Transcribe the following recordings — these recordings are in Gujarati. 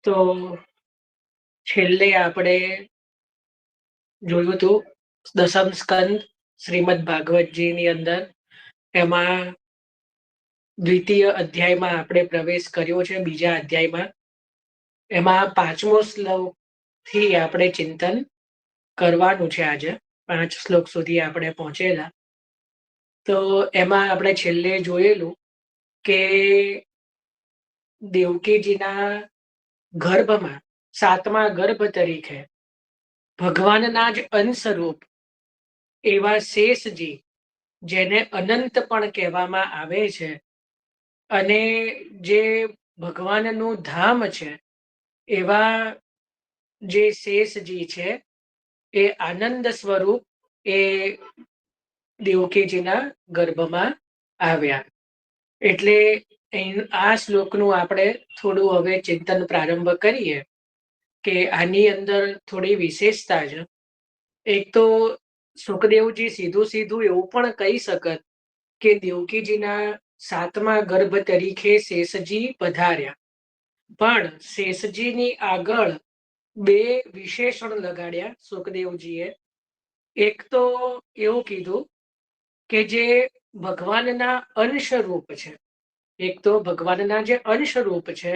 તો છેલ્લે આપણે જોયું હતું દસમ સ્કંદ શ્રીમદ ભાગવતજીની અંદર, એમાં દ્વિતીય અધ્યાયમાં આપણે પ્રવેશ કર્યો છે. બીજા અધ્યાયમાં એમાં 5મો શ્લોક થી આપણે ચિંતન કરવાનું છે. આજે 5 શ્લોક સુધી આપણે પહોંચેલા. તો એમાં આપણે છેલ્લે જોયેલું કે દેવકીજીના ગર્ભમાં 7મા ગર્ભ તરીકે ભગવાનના જ અંશ સ્વરૂપ એવા શેષજી, જેને અનંત પણ કહેવામાં આવે છે, અને જે ભગવાનનું ધામ છે, એવા જે શેષજી છે એ આનંદ સ્વરૂપ એ દેવકીજીના ગર્ભમાં આવ્યા. એટલે આ શ્લોકનું આપણે થોડું હવે ચિંતન પ્રારંભ કરીએ કે આની અંદર થોડી વિશેષતા છે. એક તો સુખદેવજી સીધું સીધું એવું પણ કહી શકત કે દેવકીજીના 7મા ગર્ભ તરીકે શેષજી પધાર્યા, પણ શેષજીની આગળ 2 વિશેષણ લગાડ્યા સુખદેવજીએ. એક તો એવું કીધું કે જે ભગવાનના અંશ રૂપ છે, એક તો ભગવાનના જે અંશ રૂપ છે,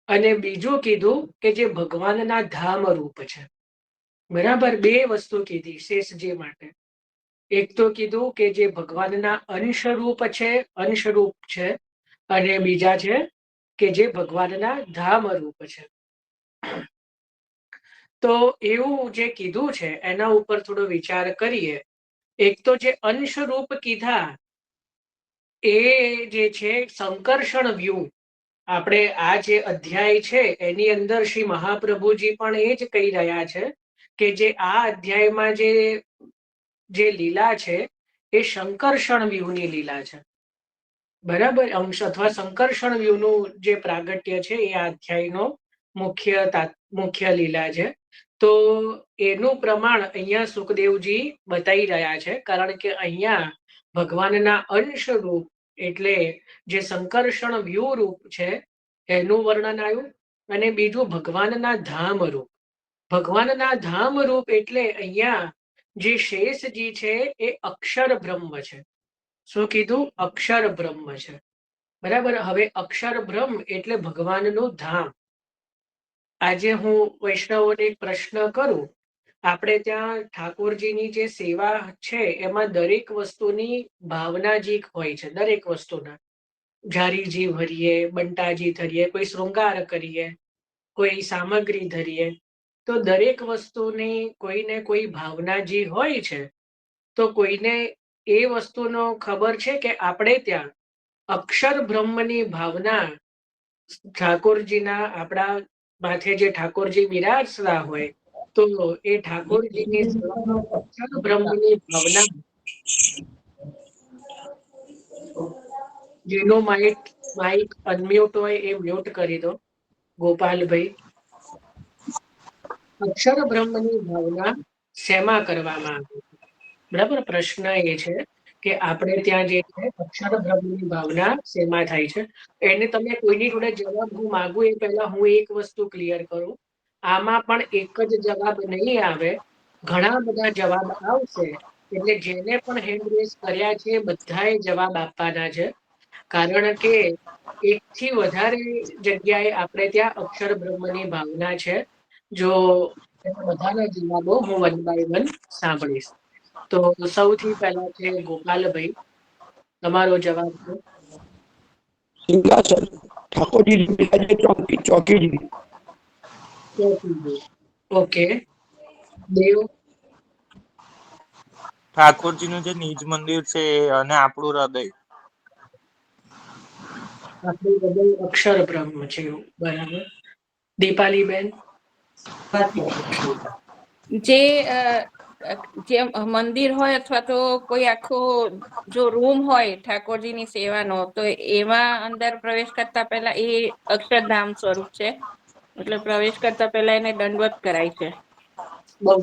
અને બીજું કીધું કે જે ભગવાનના ધામ રૂપ છે. બરાબર, 2 વસ્તુ કીધી શેષજી માટે. એક તો કીધું કે જે ભગવાનના અંશરૂપ છે, અને બીજા છે કે જે ભગવાનના ધામ રૂપ છે. તો એવું જે કીધું છે એના ઉપર થોડો વિચાર કરીએ. એક તો જે અંશરૂપ કીધા એ જે છે સંકર્ષણ વ્યૂહ, આપણે આ જે અધ્યાય છે એની અંદર શ્રી મહાપ્રભુજી પણ એ જ કહી રહ્યા છે કે જે આ અધ્યાયમાં જે લીલા છે એ સંકર્ષણ વ્યૂહની લીલા છે. બરાબર, અંશ અથવા સંકર્ષણ વ્યૂહનું જે પ્રાગટ્ય છે એ આ અધ્યાયનો મુખ્ય લીલા છે. તો એનું પ્રમાણ અહીંયા સુખદેવજી બતાવી રહ્યા છે, કારણ કે અહીંયા ભગવાનના અંશ રૂપ એટલે જે સંકર્ષણ વ્યૂહ રૂપ છે એનું વર્ણન આવ્યું, અને બીજું ભગવાનના ધામ રૂપ. ભગવાનના ધામ રૂપ એટલે અહીંયા જે શેષજી છે એ અક્ષર બ્રહ્મ છે. શું કીધું? અક્ષર બ્રહ્મ છે. બરાબર, હવે અક્ષર બ્રહ્મ એટલે ભગવાનનું ધામ. આજે હું વૈષ્ણવોને એક પ્રશ્ન કરું, આપણે ત્યાં ઠાકોરજીની જે સેવા છે એમાં દરેક વસ્તુની ભાવનાજી હોય છે. દરેક વસ્તુના જારીજી ભરીએ, બંટાજી ધરીએ, કોઈ શૃંગાર કરીએ, કોઈ સામગ્રી ધરીએ, તો દરેક વસ્તુની કોઈને કોઈ ભાવનાજી હોય છે. તો કોઈને એ વસ્તુનો ખબર છે કે આપણે ત્યાં અક્ષર બ્રહ્મની ભાવના ઠાકોરજીના આપણા માથે જે ઠાકોરજી બિરાજતા હોય, તો એ ઠાકોરજીની અક્ષર બ્રહ્મની ભાવના, જેનો માઇક અનમ્યુટ હોય એ મ્યુટ કરી દો ગોપાલભાઈ. અક્ષર બ્રહ્મની ભાવના શેમાં કરવામાં આવે છે? બરાબર, પ્રશ્ન એ છે કે આપણે ત્યાં જે છે અક્ષર બ્રહ્મની ભાવના શેમાં થાય છે. એને તમે કોઈની જોડે જવાબ હું માગું એ પહેલા હું એક વસ્તુ ક્લિયર કરું. આમાં પણ એક જ જવાબ નહીં આવે, ઘણા બધા જવાબ આવશે. એટલે જેને પણ હેન્ડ રેઝ કર્યા છે બધાએ જવાબ આપવાના છે, કારણ કે એકથી વધારે જગ્યાએ આપણે ત્યાં અક્ષર બ્રહ્મની ભાવના છે. જો બધાના જવાબો હું 1 બાય 1 સાંભળીશ. તો સૌથી પહેલા છે ગોપાલભાઈ, તમારો જવાબ છે. સિંહાસન, ઠાકોરજી ચોકીજી. ઓકે. દેવ? ઠાકોરજીનું જે નિજ મંદિર છે અને આપણું હૃદય. આપણું હૃદય અક્ષર બ્રહ્મ છે. બરાબર. દીપાલીબેન? જે મંદિર હોય અથવા તો કોઈ આખો જો રૂમ હોય ઠાકોરજીની સેવાનો, તો એમાં અંદર પ્રવેશ કરતા પહેલા એ અક્ષરધામ સ્વરૂપ છે, એટલે પ્રવેશ કરતા પહેલા એને દંડવત કરાય છે. બહુ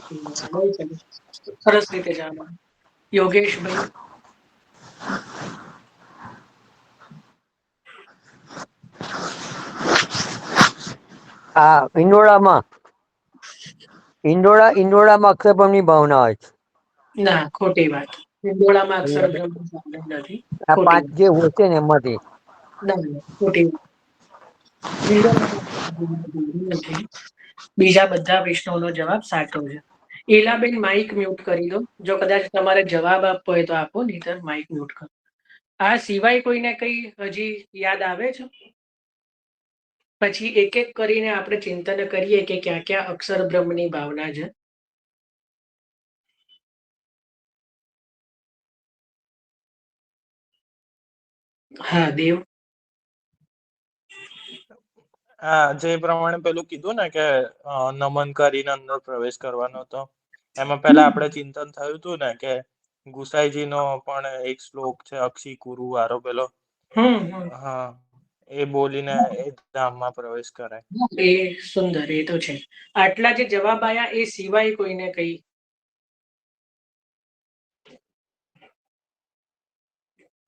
સરસ રીતે જાણો. યોગેશભાઈ? આ ઈંડોળામાં અક્ષરબ્રહ્મની ભાવના હોય છે. ના, ખોટી વાત. હિંડોળામાં અક્ષર બ્રહ્મ નથી. આ ખોટી 5 વાત. જે હોય છે ને એમાંથી. ના, ખોટી વાત. હિંડોળામાં અક્ષર બ્રહ્મ નથી. બીજા બધા પ્રશ્નોનો જવાબ સાચો છે. ઈલાબેન માઇક મ્યુટ કરી દો. જો કદાચ તમારે જવાબ આપવો હોય તો આપો, નહીંતર માઇક મ્યુટ કરો. આ સિવાય કોઈને કઈ હજી યાદ આવે છે? પછી એક એક કરીને આપણે ચિંતન કરીએ કે ક્યાં ક્યાં અક્ષર બ્રહ્મની ભાવના છે. હા, દેવ. હા, જે પ્રમાણે પેલું કીધું ને કે નમન કરીને અંદર પ્રવેશ કરવાનો હતો, એમાં પહેલા આપણે ચિંતન થયું હતું ને કે ગુસાઈજીનો પણ એક શ્લોક છે, અક્ષી કુરુ વાળો પેલો. હા, એ બોલીને એ ધામમાં પ્રવેશ કરાય. એ સુંદર, એ તો છે. આટલા જે જવાબ આયા એ સિવાય કોઈને કઈ?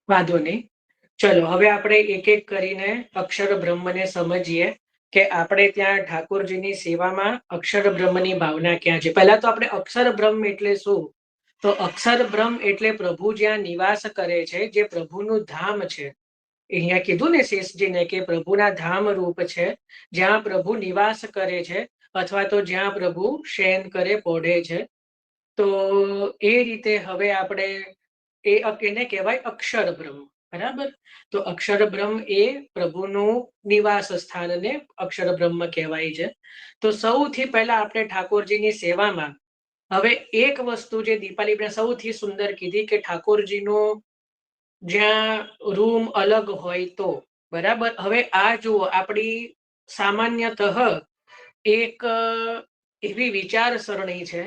વાંધો નહીં. ચલો, હવે આપણે એક એક કરીને અક્ષર બ્રહ્મને સમજીએ કે આપણે ત્યાં ઠાકોરજીની સેવામાં અક્ષર બ્રહ્મની ભાવના ક્યાં છે. પહેલા તો આપણે અક્ષર બ્રહ્મ એટલે શું? તો અક્ષર બ્રહ્મ એટલે પ્રભુ જ્યાં નિવાસ કરે છે, જે પ્રભુનું ધામ છે. અહીંયા કીધું ને શેષજીને કે પ્રભુના ધામ રૂપ છે, જ્યાં પ્રભુ નિવાસ કરે છે, અથવા તો જ્યાં પ્રભુ શયન કરે, પોઢે છે. તો એ રીતે હવે આપણે એને કહેવાય અક્ષર બ્રહ્મ. બરાબર? તો અક્ષર બ્રહ્મ એ પ્રભુનું નિવાસ સ્થાનને અક્ષર બ્રહ્મ કહેવાય છે. તો સૌથી પહેલા આપણે ઠાકોરજીની સેવામાં હવે એક વસ્તુ જે દીપાલીબેન સૌથી સુંદર કીધી કે ઠાકોરજીનો જ્યાં રૂમ અલગ હોય તો. બરાબર? હવે આ જુઓ, આપણી સામાન્યતઃ એક એવી વિચારસરણી છે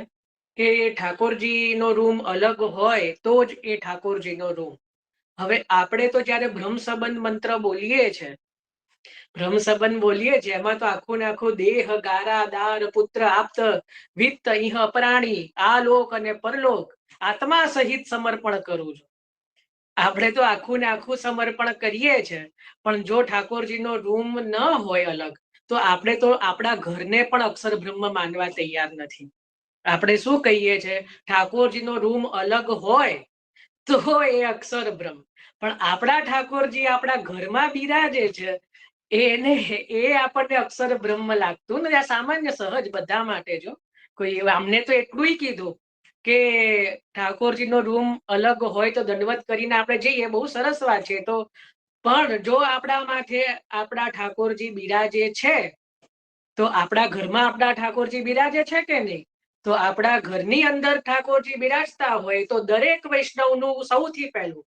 કે ઠાકોરજીનો રૂમ અલગ હોય તો જ એ ઠાકોરજીનો રૂમ. હવે આપણે તો જયારે બ્રહ્મ સંબંધ મંત્ર બોલીએ છે, એમાં તો આખું ને આખું દેહ ગારા દાર પુત્ર આપ્ત વિત્ત ઇહ અપરાણી આ લોક અને પરલોક આત્મા સહિત સમર્પણ કરું છું. આપણે તો આખું ને આખું સમર્પણ કરીએ છે, પણ જો ઠાકોરજીનો રૂમ ન હોય અલગ, તો આપણે તો આપણા ઘરને પણ અક્ષર બ્રહ્મ માનવા તૈયાર નથી. આપણે શું કહીએ છે? ઠાકોરજીનો રૂમ અલગ હોય તો એ અક્ષર બ્રહ્મ. પણ આપણા ઠાકોરજી આપણા ઘરમાં બિરાજે છે, એ આપણને અક્ષર બ્રહ્મ લાગતું નથી. આ સામાન્ય સહજ બધા માટે. જો કોઈ અમને તો એટલું કીધું કે ઠાકોરજીનો રૂમ અલગ હોય તો દંડવત કરીને આપણે જઈએ, બહુ સરસ વાત છે. તો પણ જો આપણા માથે આપણા ઠાકોરજી બિરાજે છે, તો આપણા ઘરમાં આપણા ઠાકોરજી બિરાજે છે કે નહીં? તો આપણા ઘરની અંદર ઠાકોરજી બિરાજતા હોય તો દરેક વૈષ્ણવનું સૌથી પહેલું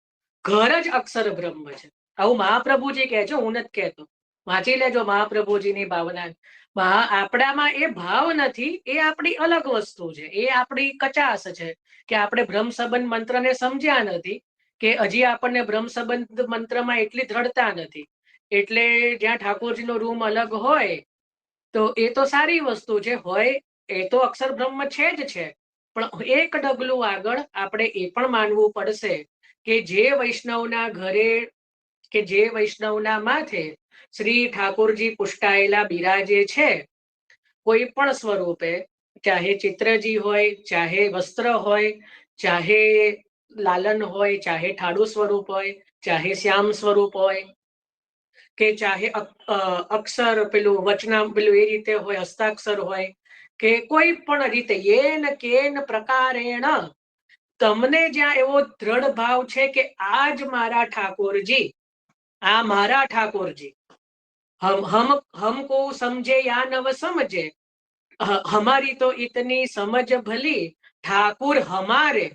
ઘર જ અક્ષર બ્રહ્મ છે. આવું મહાપ્રભુજી કહે છે, હું નથી કહેતો. વાંચી લેજો મહાપ્રભુજીની ભાવના. આપણામાં એ ભાવ નથી, એ આપણી અલગ વસ્તુ છે, એ આપણી કચાશ છે કે આપણે બ્રહ્મ સંબંધ મંત્રને સમજ્યા નથી, કે હજી આપણને બ્રહ્મ સંબંધ મંત્રમાં એટલી દ્રઢતા નથી. એટલે જ્યાં ઠાકોરજીનો રૂમ અલગ હોય તો એ તો સારી વસ્તુ છે, હોય એ તો અક્ષર બ્રહ્મ છે જ છે. પણ એક ડગલું આગળ આપણે એ પણ માનવું પડશે કે જે વૈષ્ણવના ઘરે કે જે વૈષ્ણવના માથે શ્રી ઠાકોરજી પુષ્ટાયેલા બિરાજે છે, કોઈ પણ સ્વરૂપે, ચાહે ચિત્રજી હોય, ચાહે વસ્ત્ર હોય, ચાહે લાલન હોય, ચાહે ઠાડુ સ્વરૂપ હોય, ચાહે શ્યામ સ્વરૂપ હોય, કે ચાહે અક્ષર પેલું વચનામ પેલું એ રીતે હોય, હસ્તાક્ષર હોય, કે કોઈ પણ રીતે યેન કેન પ્રકારેણ તમને જ્યાં એવો દ્રઢ ભાવ છે કે આ જ મારા ઠાકોરજી, આ મારા ઠાકોરજી, હમકો સમજે યા નવ સમજે, હમારી તો ઇતની સમજ ભલી ઠાકુર હમારે.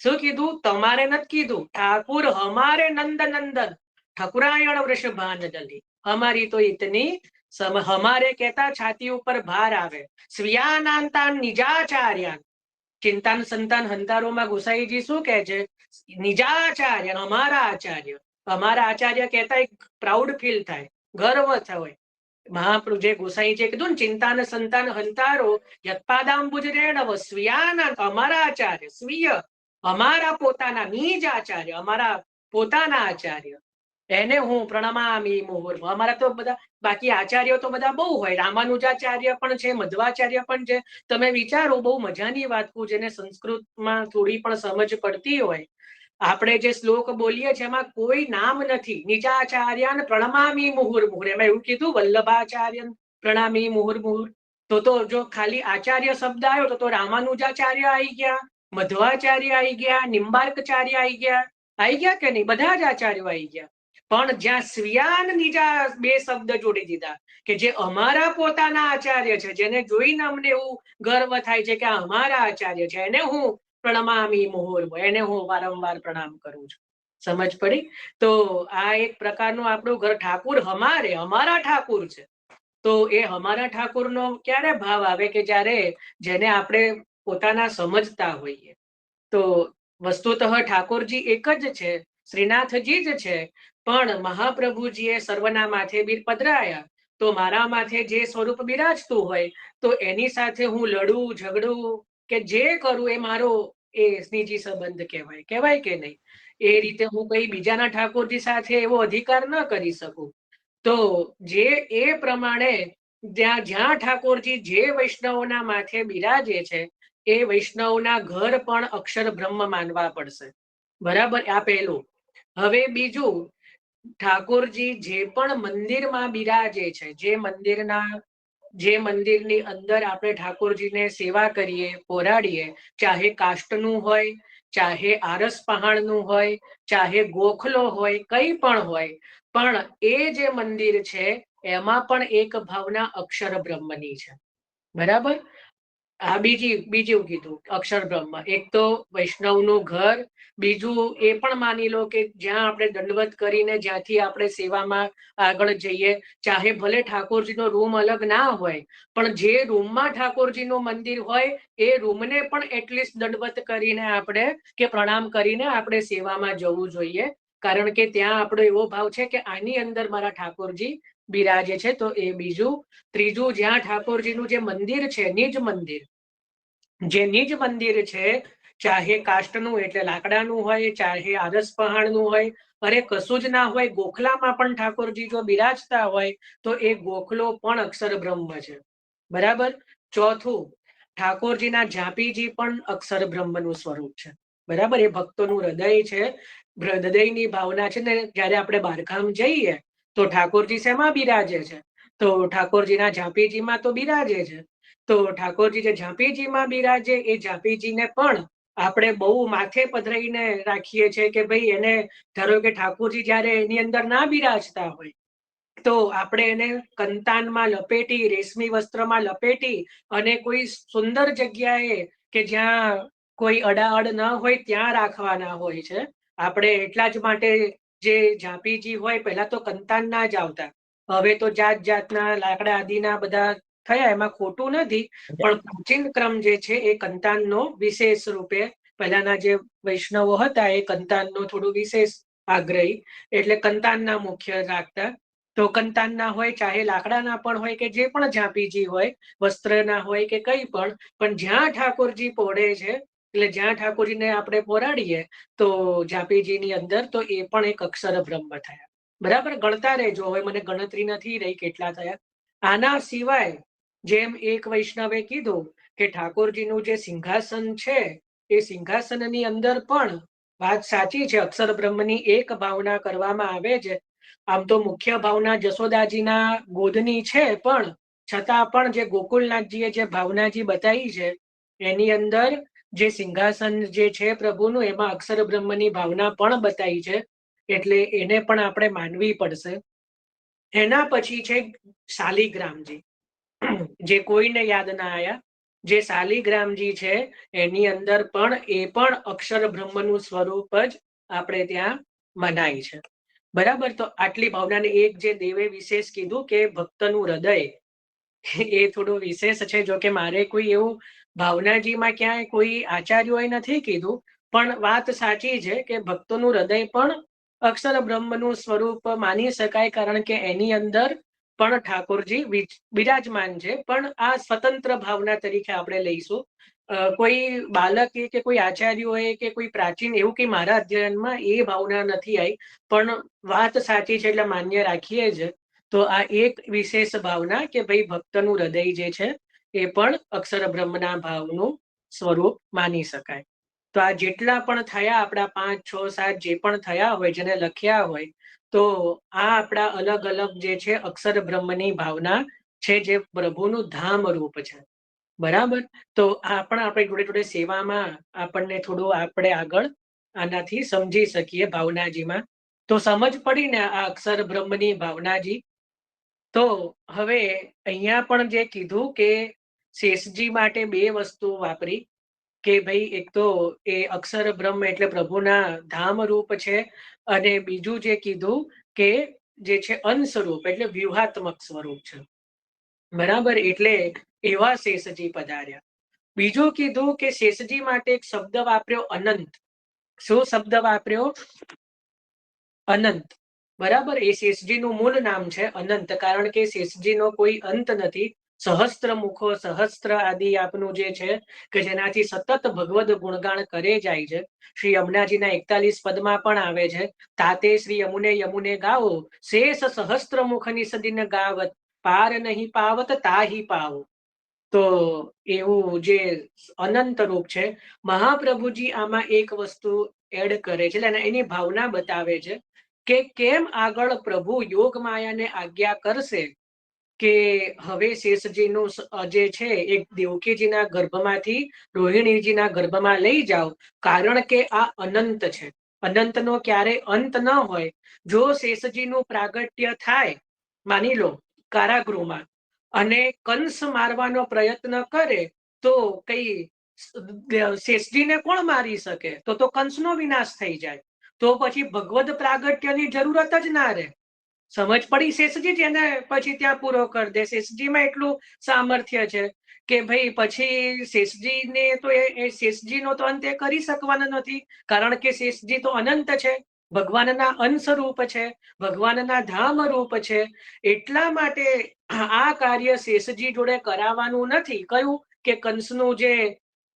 શું કીધું? તમારે નથી કીધું, ઠાકુર હમારે નંદ નંદન ઠકુરાયણ વૃષભાનદલી. અમારી તો ઇતની હમારે કહેતા છાતી ઉપર ભાર આવે. સ્વિયાનાંતાન નિજાચાર્યાન. ચિંતાન સંતાન હંતારોમાં ગુસાઈજી શું કહે છે? નિજાચાર્ય, અમારા આચાર્ય. અમારા આચાર્ય કહેતા એક પ્રાઉડ ફીલ થાય, ગર્વ થાય. મહાપ્રભુ જે ગુસાઈ જે કીધું ને, ચિંતાન સંતાન હંતારો યત્પાદાંબુજ રેણવ સ્વિયાના, અમારા આચાર્ય, સ્વીય અમારા પોતાના, નિજ આચાર્ય અમારા પોતાના આચાર્ય. એને હું પ્રણમામી મુહુર્મુહ. અમારા તો બધા બાકી આચાર્યો તો બધા બહુ હોય, રામાનુજાચાર્ય પણ છે, મધ્વાચાર્ય પણ છે. તમે વિચારો, બહુ મજાની વાત કહું, જેને સંસ્કૃતમાં થોડી પણ સમજ પડતી હોય, આપણે જે શ્લોક બોલીએ છીએ એમાં કોઈ નામ નથી. નિજાચાર્યાન પ્રણમામી મુહુર્મુહુર, એમાં એવું કીધું વલ્લભાચાર્યન પ્રણામી મુહુર્મુહુર. તો જો ખાલી આચાર્ય શબ્દ આવ્યો તો રામાનુજાચાર્ય આવી ગયા, મધ્વાચાર્ય આવી ગયા, નિંબાર્કચાર્ય આવી ગયા કે નહીં? બધા જ આચાર્યો આવી ગયા. પણ જ્યાં સ્વિયાન નિજા બે શબ્દ જોડી દીધા, કે જે અમારા પોતાના આચાર્ય છે, જેને જોઈને અમને એવું ગર્વ થાય છે કે આ અમારા આચાર્ય છે, એને હું પ્રણમામી મુહુર્મુહુર, એને હું વારંવાર પ્રણામ કરું છું. સમજ પડી? તો આ એક પ્રકારનું આપણું ઘર ઠાકુર અમારા ઠાકુર છે. તો એ અમારા ઠાકુરનો ક્યારે ભાવ આવે? કે જ્યારે જેને આપણે પોતાના સમજતા હોઈએ. તો વસ્તુતઃ ઠાકોરજી એક જ છે, શ્રીનાથજી જ છે, પણ મહાપ્રભુજીએ સર્વના માથે બીર પધરાયા. તો મારા માથે જે સ્વરૂપ બિરાજતું હોય, તો એની સાથે હું લડું, ઝઘડું કે જે કરું એ મારો એ સ્નેહી સંબંધ કહેવાય કે નહીં? એ રીતે હું કઈ બીજાના ઠાકોરજી સાથે એવો અધિકાર ન કરી શકું. તો જે એ પ્રમાણે જ્યાં ઠાકોરજી જે વૈષ્ણવોના માથે બિરાજે છે, એ વૈષ્ણવના ઘર પણ અક્ષર બ્રહ્મ માનવા પડશે. બરાબર? આ પહેલું. હવે બીજું, ઠાકોરજી જે પણ મંદિરમાં બિરાજે છે, જે મંદિરની અંદર આપણે ઠાકોરજીને સેવા કરીએ, પોરાડીએ, ચાહે કાષ્ટનું હોય, ચાહે આરસ પહાણનું હોય, ચાહે ગોખલો હોય, કંઈ પણ હોય, પણ એ જે મંદિર છે એમાં પણ એક ભાવના અક્ષર બ્રહ્મની છે. બરાબર? આ બીજું કીધું અક્ષર બ્રહ્મ. એક તો વૈષ્ણવનું ઘર, બીજું એ પણ માની લો કે જ્યાં આપણે દંડવત કરીને જ્યાંથી આપણે સેવામાં આગળ જઈએ, ચાહે ભલે ઠાકોરજીનો રૂમ અલગ ના હોય, પણ જે રૂમમાં ઠાકોરજીનું મંદિર હોય એ રૂમને પણ એટલીસ્ટ દંડવત કરીને આપણે કે પ્રણામ કરીને આપણે સેવામાં જવું જોઈએ. કારણ કે ત્યાં આપણો એવો ભાવ છે કે આની અંદર મારા ઠાકોરજી બિરાજે છે. તો એ બીજું. ત્રીજું, જ્યાં ઠાકોરજીનું જે મંદિર છે, નિજ મંદિર, જે નિજ મંદિર છે, ચાહે કાષ્ટનું એટલે લાકડાનું હોય, ચાહે આરસ પહાણનું હોય, અરે કશું જ ના હોય, ગોખલામાં પણ ઠાકોરજી જો બિરાજતા હોય તો એ ગોખલો પણ અક્ષર બ્રહ્મ છે. બરાબર? ચોથું, ઠાકોરજીના ઝાંપીજી પણ અક્ષર બ્રહ્મનું સ્વરૂપ છે. બરાબર? એ ભક્તોનું હૃદય છે, હૃદયની ભાવના છે. ને જયારે આપણે બહારગામ જઈએ તો ઠાકોરજી શેમાં બિરાજે છે? તો ઠાકોરજીના ઝાંપીજીમાં તો બિરાજે છે. તો ઠાકોરજી જે ઝાંપીજીમાં બિરાજે, એ ઝાંપીજીને પણ આપણે બહુ માથે પધરાઈને રાખીએ છીએ કે ભાઈ એને, ધારો કે ઠાકોરજી જયારે એની અંદર ના બિરાજતા હોય તો આપણે એને કંતાનમાં લપેટી, રેશમી વસ્ત્રમાં લપેટી અને કોઈ સુંદર જગ્યાએ કે જ્યાં કોઈ અડાઅડ ન હોય ત્યાં રાખવાના હોય છે. આપણે એટલા જ માટે જે ઝાંપીજી હોય, પહેલા તો કંતાન ના જ આવતા, હવે તો જાત જાતના લાકડા આદિના બધા થયા, એમાં ખોટું નથી, પણ પ્રાચીન ક્રમ જે છે એ કંતાનનો વિશેષ રૂપે, પહેલાના જે વૈષ્ણવો હતા એ કંતાનનો થોડું વિશેષ આગ્રહી, એટલે કંતાનના મુખ્ય રાખતા. તો કંતાનના હોય, ચાહે લાકડાના પણ હોય, કે જે પણ ઝાંપીજી હોય, વસ્ત્રના હોય કે કંઈ પણ જ્યાં ઠાકોરજી પોઢે છે, એટલે જ્યાં ઠાકોરજીને આપણે પોરાડીએ તો ઝાંપીજીની અંદર, તો એ પણ એક અક્ષર બ્રહ્મ થયા. બરાબર? ગણતા રહેજો, હવે મને ગણતરી નથી રહી કેટલા થયા. આના સિવાય જેમ એક વૈષ્ણવે કીધું કે ઠાકોરજીનું જે સિંહાસન છે, એ સિંહાસનની અંદર પણ વાત સાચી છે, અક્ષર બ્રહ્મની એક ભાવના કરવામાં આવે છે. આમ તો મુખ્ય ભાવના જશોદાજીના ગોદની છે, પણ છતાં પણ જે ગોકુલનાથજીએ જે ભાવનાજી બતાવી છે એની અંદર જે સિંહાસન જે છે પ્રભુનું, એમાં અક્ષર બ્રહ્મની ભાવના પણ બતાવી છે, એટલે એને પણ આપણે માનવી પડશે. એના પછી છે શાલિગ્રામજી, જે કોઈને યાદ ના આયા. જે શાલિગ્રામજી છે એની અંદર પણ એ પણ અક્ષર બ્રહ્મનું સ્વરૂપ જ આપણે ત્યાં મનાય છે. બરાબર? તો આટલી ભાવનાને એક જે દેવે વિશેષ કીધું કે ભક્તનું હૃદય, એ થોડું વિશેષ છે. જો કે મારે કોઈ એવું ભાવનાજીમાં ક્યાંય કોઈ આચાર્યોએ નથી કીધું, પણ વાત સાચી છે કે ભક્તોનું હૃદય પણ અક્ષર બ્રહ્મનું સ્વરૂપ માની શકાય, કારણ કે એની અંદર પણ ઠાકોરજી બિરાજમાન છે. પણ આ સ્વતંત્ર ભાવના તરીકે આપણે લઈશું. કોઈ બાળકે કે કોઈ આચાર્યોએ કે કોઈ પ્રાચીન એવું કંઈ મારા અધ્યયનમાં એ ભાવના નથી આવી, પણ વાત સાચી છે એટલે માન્ય રાખીએ જ. તો આ એક વિશેષ ભાવના કે ભાઈ ભક્તનું હૃદય જે છે એ પણ અક્ષર બ્રહ્મના ભાવનું સ્વરૂપ માની શકાય. તો આ જેટલા પણ થયા આપણા 5, 6, 7 જે પણ થયા હોય જેને લખ્યા હોય, તો આ આપણા અલગ અલગ જે છે અક્ષર બ્રહ્મની ભાવના છે, જે પ્રભુનું ધામ રૂપ છે. બરાબર. તો આ પણ આપણે જોડે જોડે સેવામાં આપણને થોડું આપણે આગળ આનાથી સમજી શકીએ ભાવનાજીમાં. તો સમજ પડી ને આ અક્ષર બ્રહ્મની ભાવનાજી. તો હવે અહીંયા પણ જે કીધું કે શેષજી માટે 2 વસ્તુ વાપરી, કે ભાઈ એક તો એ અક્ષર બ્રહ્મ એટલે પ્રભુના ધામ રૂપ છે, અને બીજું જે કીધું કે જે છે અંશરૂપ એટલે વ્યૂહાત્મક સ્વરૂપ છે. બરાબર. એટલે એવા શેષજી પધાર્યા. બીજું કીધું કે શેષજી માટે એક શબ્દ વાપર્યો અનંત. શું શબ્દ વાપર્યો? અનંત. બરાબર. એ શેષજીનું મૂળ નામ છે અનંત, કારણ કે શેષજીનો કોઈ અંત નથી. સહસ્ત્ર મુખો સહસ્ત્ર આદિ આપનું જે છે કે જેનાથી સતત ભગવદ ગુણગાન કરે જાય છે. શ્રી યમુનાજીના 41 પદમાં પણ આવે છે, તાતે શ્રી યમુને યમુને ગાવો શેષ સહસ્ત્ર મુખ નિસદિન ગાવત પાર નહીં પાવત તાહી પાવો. તો એવું જે અનંત રૂપ છે, મહાપ્રભુજી આમાં એક વસ્તુ એડ કરે છે અને એની ભાવના બતાવે છે કે કેમ આગળ પ્રભુ યોગ માયાને આજ્ઞા કરશે કે હવે શેષજીનું જે છે એક દેવકીજીના ગર્ભમાંથી રોહિણીજીના ગર્ભમાં લઈ જાઓ, કારણ કે આ અનંત છે. અનંતનો ક્યારે અંત ન હોય. જો શેષજીનું પ્રાગટ્ય થાય, માની લો કારાગૃહમાં, અને કંસ મારવાનો પ્રયત્ન કરે, તો કઈ શેષજીને કોણ મારી શકે? તો કંસનો વિનાશ થઈ જાય. તો પછી ભગવદ પ્રાગટ્યની જરૂરત જ ના રહે. સમજ પડી? શેષજી જ એને પછી ત્યાં પૂરો કરી દે. શેષજીમાં એટલું સામર્થ્ય છે કે ભાઈ પછી શેષજીને તો એ શેષજીનો તો અંત એ કરી શકવાના નથી, કારણ કે શેષજી તો અનંત છે, ભગવાનના અંશ રૂપ છે, ભગવાનના ધામ રૂપ છે. એટલા માટે આ કાર્ય શેષજી જોડે કરાવવાનું નથી. કયું? કે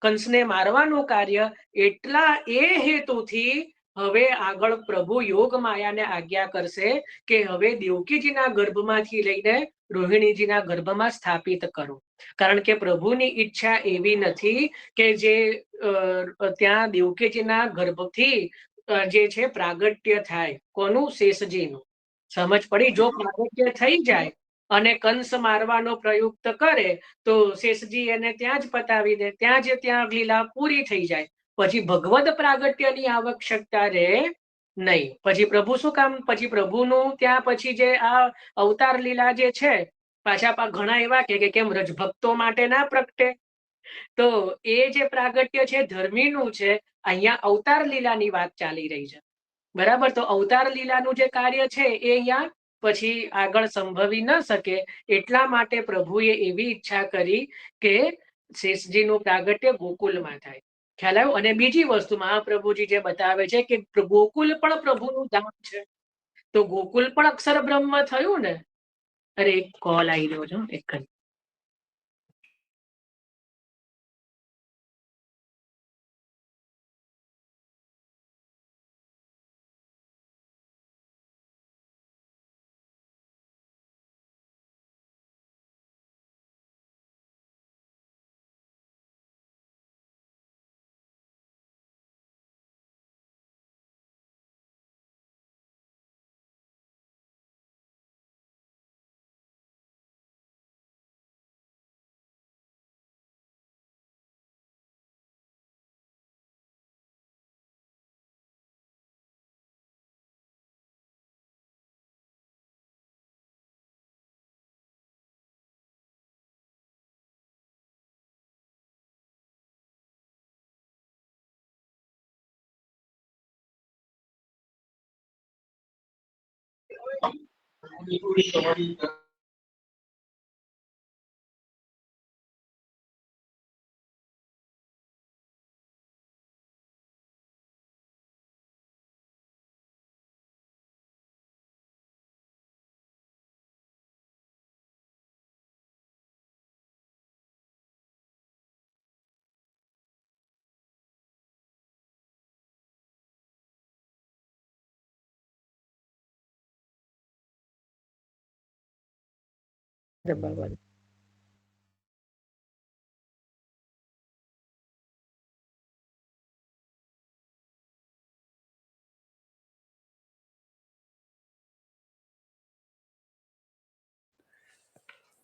કંસને મારવાનું કાર્ય. એટલા એ હેતુથી હવે આગળ પ્રભુ યોગ માયાને આજ્ઞા કરશે કે હવે દેવકીજીના ગર્ભમાંથી લઈને રોહિણીજીના ગર્ભમાં સ્થાપિત કરો. કારણ કે પ્રભુની ઈચ્છા એવી નથી કે જે ત્યાં દેવકીજીના ગર્ભથી જે છે પ્રાગટ્ય થાય. કોનું? શેષજીનું. સમજ પડી? જો પ્રાગટ્ય થઈ જાય અને કંસ મારવાનો પ્રયુક્ત કરે, તો શેષજી એને ત્યાં જ પતાવી દે, ત્યાં લીલા પૂરી થઈ જાય. પછી ભગવદ પ્રાગટ્યની આવશ્યકતા રહે નહીં. પછી પ્રભુ શું કામ? પછી પ્રભુનું ત્યાં પછી જે આ અવતાર લીલા જે છે, પાછા ઘણા એવા કે કેમ રજભક્તો માટે ના પ્રગટે? તો એ જે પ્રાગટ્ય છે ધર્મીનું છે. અહીંયા અવતાર લીલાની વાત ચાલી રહી છે. બરાબર. તો અવતાર લીલાનું જે કાર્ય છે એ અહીંયા પછી આગળ સંભવી ન શકે. એટલા માટે પ્રભુએ એવી ઈચ્છા કરી કે શેષજીનું પ્રાગટ્ય ગોકુલમાં થાય. ખ્યાલ આવ્યો? અને બીજી વસ્તુ મહાપ્રભુજી જે બતાવે છે કે ગોકુલ પણ પ્રભુનું ધામ છે. તો ગોકુલ પણ અક્ષર બ્રહ્મ થયું ને. અરે એક કોલ આવી રહ્યો છે, એક બરાબર.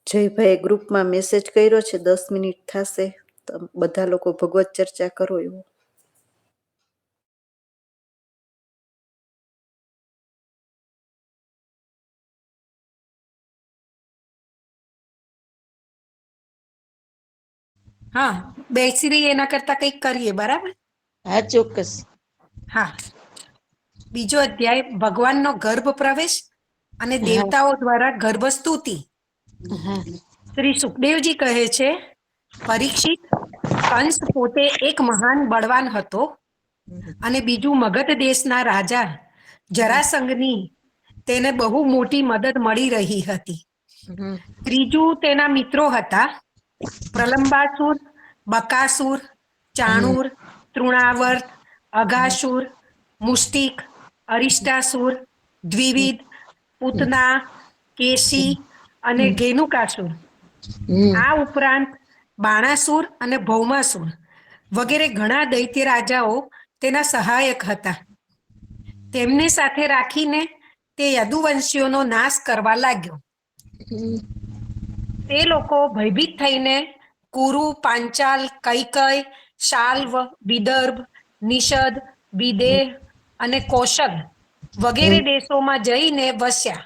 જયભાઈ ગ્રુપમાં મેસેજ કર્યો છે 10 મિનિટ થશે તો બધા લોકો ભગવત ચર્ચા કરો એવો. હા બેસી રહીએ એના કરતા કંઈક કરીએ. બરાબર. હા ચોક્કસ. હા. બીજો અધ્યાય ભગવાનનો ગર્ભ પ્રવેશ અને હા દેવતાઓ દ્વારા ગર્ભ સ્તુતિ. હા શ્રી સુખદેવજી કહે છે, પરીક્ષિત, કંસ પોતે એક મહાન બળવાન હતો અને બીજું મગધ દેશના રાજા જરાસંઘની તેને બહુ મોટી મદદ મળી રહી હતી. ત્રીજું તેના મિત્રો હતા પ્રલંબાસુર, બકાસુર, ચાણુર, તૃણાવર્ત, અઘાસુર, મુષ્ટિક, અરિષ્ટાસુર, દ્વિવિદ, પૂતના, કેશી અને ઘેનુકાસુર. આ ઉપરાંત બાણાસુર અને ભૌમાસુર વગેરે ઘણા દૈત્ય રાજાઓ તેના સહાયક હતા. તેમને સાથે રાખીને તે યદુવંશીઓનો નાશ કરવા લાગ્યો. તે લોકો ભયભીત થઈને કુરુ, પાંચાલ, કૈકય, શાલ્વ, વિદર્ભ, નિષદ, વિદેહ અને કૌશલ વગેરે દેશોમાં જઈને વસ્યા.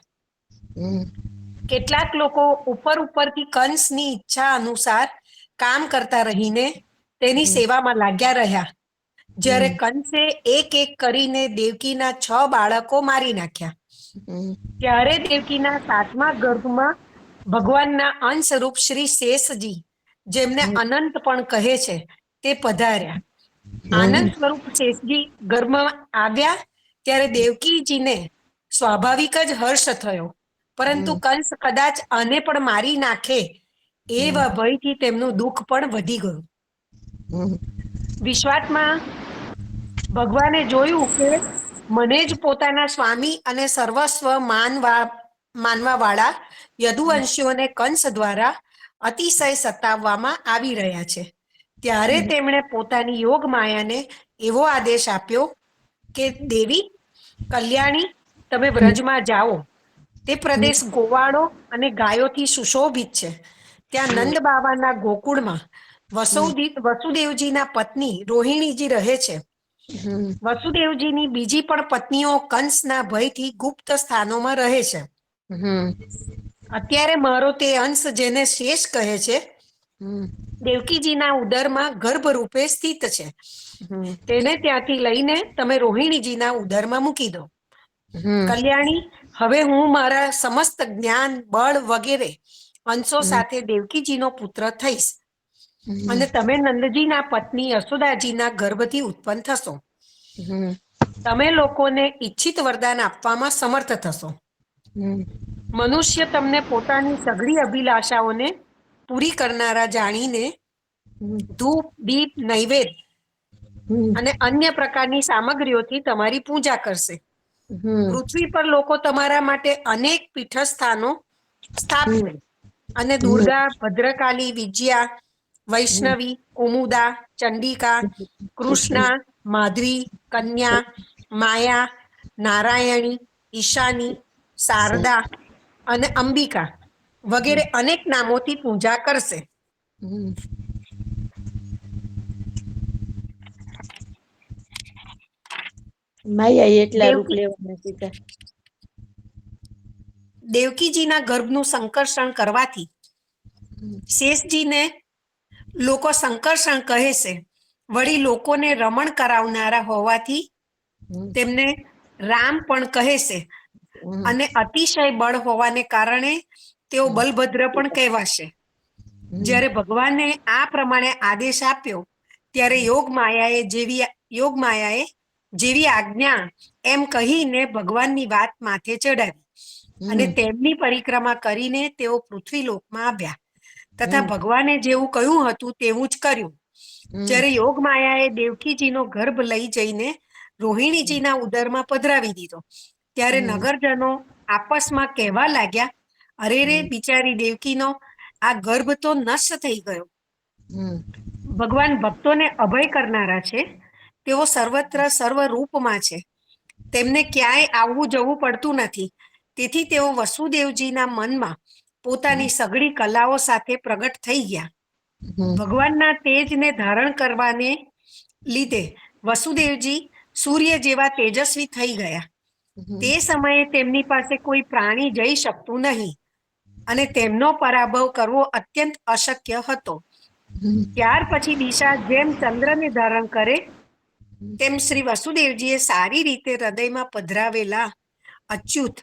કેટલાક લોકો ઉપરથી કંસની ઈચ્છા અનુસાર કામ કરતા રહીને તેની સેવામાં લાગ્યા રહ્યા. જ્યારે કંસે એક એક કરીને દેવકીના 6 બાળકો મારી નાખ્યા. ત્યારે દેવકીના 7મા ગર્ભમાં ભગવાનના અંશ સ્વરૂપ શ્રી શેષજી, જેમને અનંત પણ કહે છે, તે પધાર્યા. આનંદ સ્વરૂપ શેષજી ગર્ભમાં આવ્યા ત્યારે દેવકીજીને સ્વાભાવિક જ હર્ષ થયો, પરંતુ કંસ કદાચ આને પણ મારી નાખે એવા ભયથી તેમનું દુઃખ પણ વધી ગયું. વિશ્વાસમાં ભગવાને જોયું કે મને જ પોતાના સ્વામી અને સર્વસ્વ માનવા વાળા યદુવંશીઓને કંસ દ્વારા અતિશય સતાવવામાં આવી રહ્યા છે. ત્યારે તેમણે પોતાની યોગ માયાને એવો આદેશ આપ્યો કે દેવી કલ્યાણી, તમે વ્રજમાં જાઓ. તે પ્રદેશ ગોવાળો અને ગાયોથી સુશોભિત છે. ત્યાં નંદ બાબાના ગોકુળમાં વસુદેવજીના પત્ની રોહિણીજી રહે છે. વસુદેવજીની બીજી પણ પત્નીઓ કંસના ભયથી ગુપ્ત સ્થાનોમાં રહે છે. અત્યારે મારો તે અંશ જેને શેષ કહે છે, દેવકીજીના ઉદરમાં ગર્ભ રૂપે સ્થિત છે. તેને ત્યાંથી લઈને તમે રોહિણીજીના ઉદરમાં મૂકી દો. કલ્યાણી, હવે હું મારા સમસ્ત જ્ઞાન, બળ વગેરે અંશો સાથે દેવકીજીનો પુત્ર થઈશ અને તમે નંદજીના પત્ની યશોદાજીના ગર્ભથી ઉત્પન્ન થશો. તમે લોકોને ઈચ્છિત વરદાન આપવામાં સમર્થ થશો. મનુષ્ય તમને પોતાની સઘળી અભિલાષાઓને પૂરી કરનારા જાણીને ધૂપ, દીપ, નૈવેદ્ય અને અન્ય પ્રકારની સામગ્રીઓથી તમારી પૂજા કરશે. પૃથ્વી પર લોકો તમારા માટે અનેક પીઠસ્થાનો સ્થાપશે અને દુર્ગા, ભદ્રકાલી, વિજયા, વૈષ્ણવી, કુમુદા, ચંડિકા, કૃષ્ણા, માધવી, કન્યા, માયા, નારાયણી, ઈશાની, શારદા અને અંબિકા વગેરે અનેક નામોથી પૂજા કરશે. માયા એટલા રૂપ દેવકી લેવાના સીધા. દેવકીજીના ગર્ભનું સંકર્ષણ કરવાથી શેષજીને લોકો સંકર્ષણ કહે છે. વળી લોકોને રમણ કરાવનારા હોવાથી તેમને રામ પણ કહે છે અને અતિશય બળ હોવાને કારણે તેઓ બલભદ્ર પણ કહેવાશે. જ્યારે ભગવાને આ પ્રમાણે આદેશ આપ્યો ત્યારે યોગ માયાએ જેવી આજ્ઞા એમ કહીને ભગવાનની વાત માથે ચડાવી અને તેમની પરિક્રમા કરીને તેઓ પૃથ્વીલોકમાં આવ્યા તથા ભગવાને જેવું કહ્યું હતું તેવું જ કર્યું. જ્યારે યોગ માયાએ દેવકીજીનો ગર્ભ લઈ જઈને રોહિણીજીના ઉદરમાં પધરાવી દીધો ત્યારે નગરજનો આપસમાં કહેવા લાગ્યા, અરે રે બિચારી દેવકીનો આ ગર્ભ તો નષ્ટ થઈ ગયો. ભગવાન ભક્તોને અભય કરનારા છે. તેઓ સર્વત્ર સર્વ રૂપમાં છે. તેમને ક્યાંય આવવું જવું પડતું નથી. તેથી તેઓ વસુદેવજીના મનમાં પોતાની સઘળી કલાઓ સાથે પ્રગટ થઈ ગયા. ભગવાનના તેજને ધારણ કરવાને લીધે વસુદેવજી સૂર્ય જેવા તેજસ્વી થઈ ગયા. તે સમયે તેમની પાસે કોઈ પ્રાણી જઈ શકતું નહીં અને તેમનો પરાભવ કરવો અત્યંત અશક્ય હતો. ત્યાર પછી દિશા જેમ ચંદ્રને ધારણ કરે તેમ શ્રી વસુદેવજીએ સારી રીતે હૃદયમાં પધરાવેલા અચ્યુત,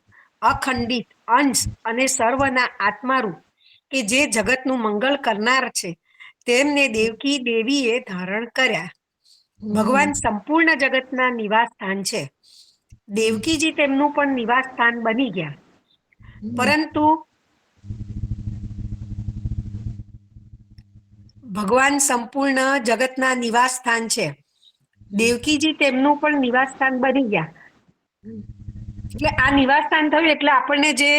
અખંડિત, અંશ અને સર્વના આત્મારૂપ કે જે જગતનું મંગળ કરનાર છે તેમને દેવકી દેવીએ ધારણ કર્યા. ભગવાન સંપૂર્ણ જગતના નિવાસ સ્થાન છે. દેવકીજી તેમનું પણ નિવાસ સ્થાન બની ગયા. પરંતુ ભગવાન સંપૂર્ણ જગતના નિવાસ સ્થાન છે. દેવકીજી તેમનું પણ નિવાસ સ્થાન બની ગયા. એટલે આ નિવાસ સ્થાન થયું એટલે આપણને જે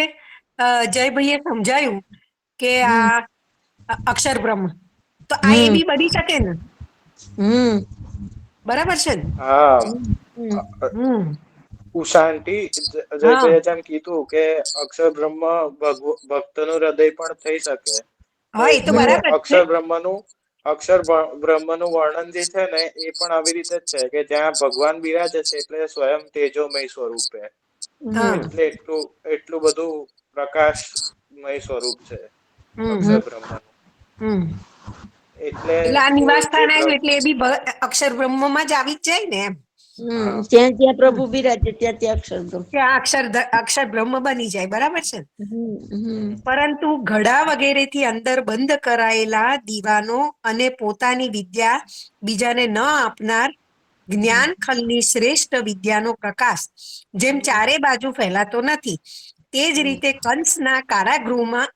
જયભાઈએ સમજાયું કે આ અક્ષર બ્રહ્મ, તો આ એ બી બની શકે ને? બરાબર છે ને? હા, ઉશાંતિ જયભાઈએ જેમ કીધું કે અક્ષર બ્રહ્મ ભક્તનું હૃદય પણ થઈ શકે. હા, એ તો બરાબર છે. અક્ષર બ્રહ્મનું વર્ણન જે છે ને એ પણ આવી રીતે જ છે કે જ્યાં ભગવાન બિરાજે છે એટલે સ્વયં તેજોમય સ્વરૂપે, એટલે એટલું બધું પ્રકાશમય સ્વરૂપ છે અક્ષર બ્રહ્મનું. એટલે આ નિવાસ સ્થાન આવ્યું એટલે એ બી અક્ષર બ્રહ્મમાં જ આવી જ જાય ને એમ. જ્યાં જ્યાં પ્રભુ બિરાજે ત્યાં ત્યાં અક્ષર બ્રહ્મ. ત્યાં અક્ષર બ્રહ્મ બની જાય. બરાબર છે. પરંતુ ઘડા વગેરેથી અંદર બંધ કરાયેલા દીવાનો અને પોતાની વિદ્યા બીજાને ન આપનાર જ્ઞાન ખલની શ્રેષ્ઠ વિદ્યાનો પ્રકાશ જેમ ચારે બાજુ ફેલાતો નથી, તે જ રીતે કંસના કારાગૃહમાં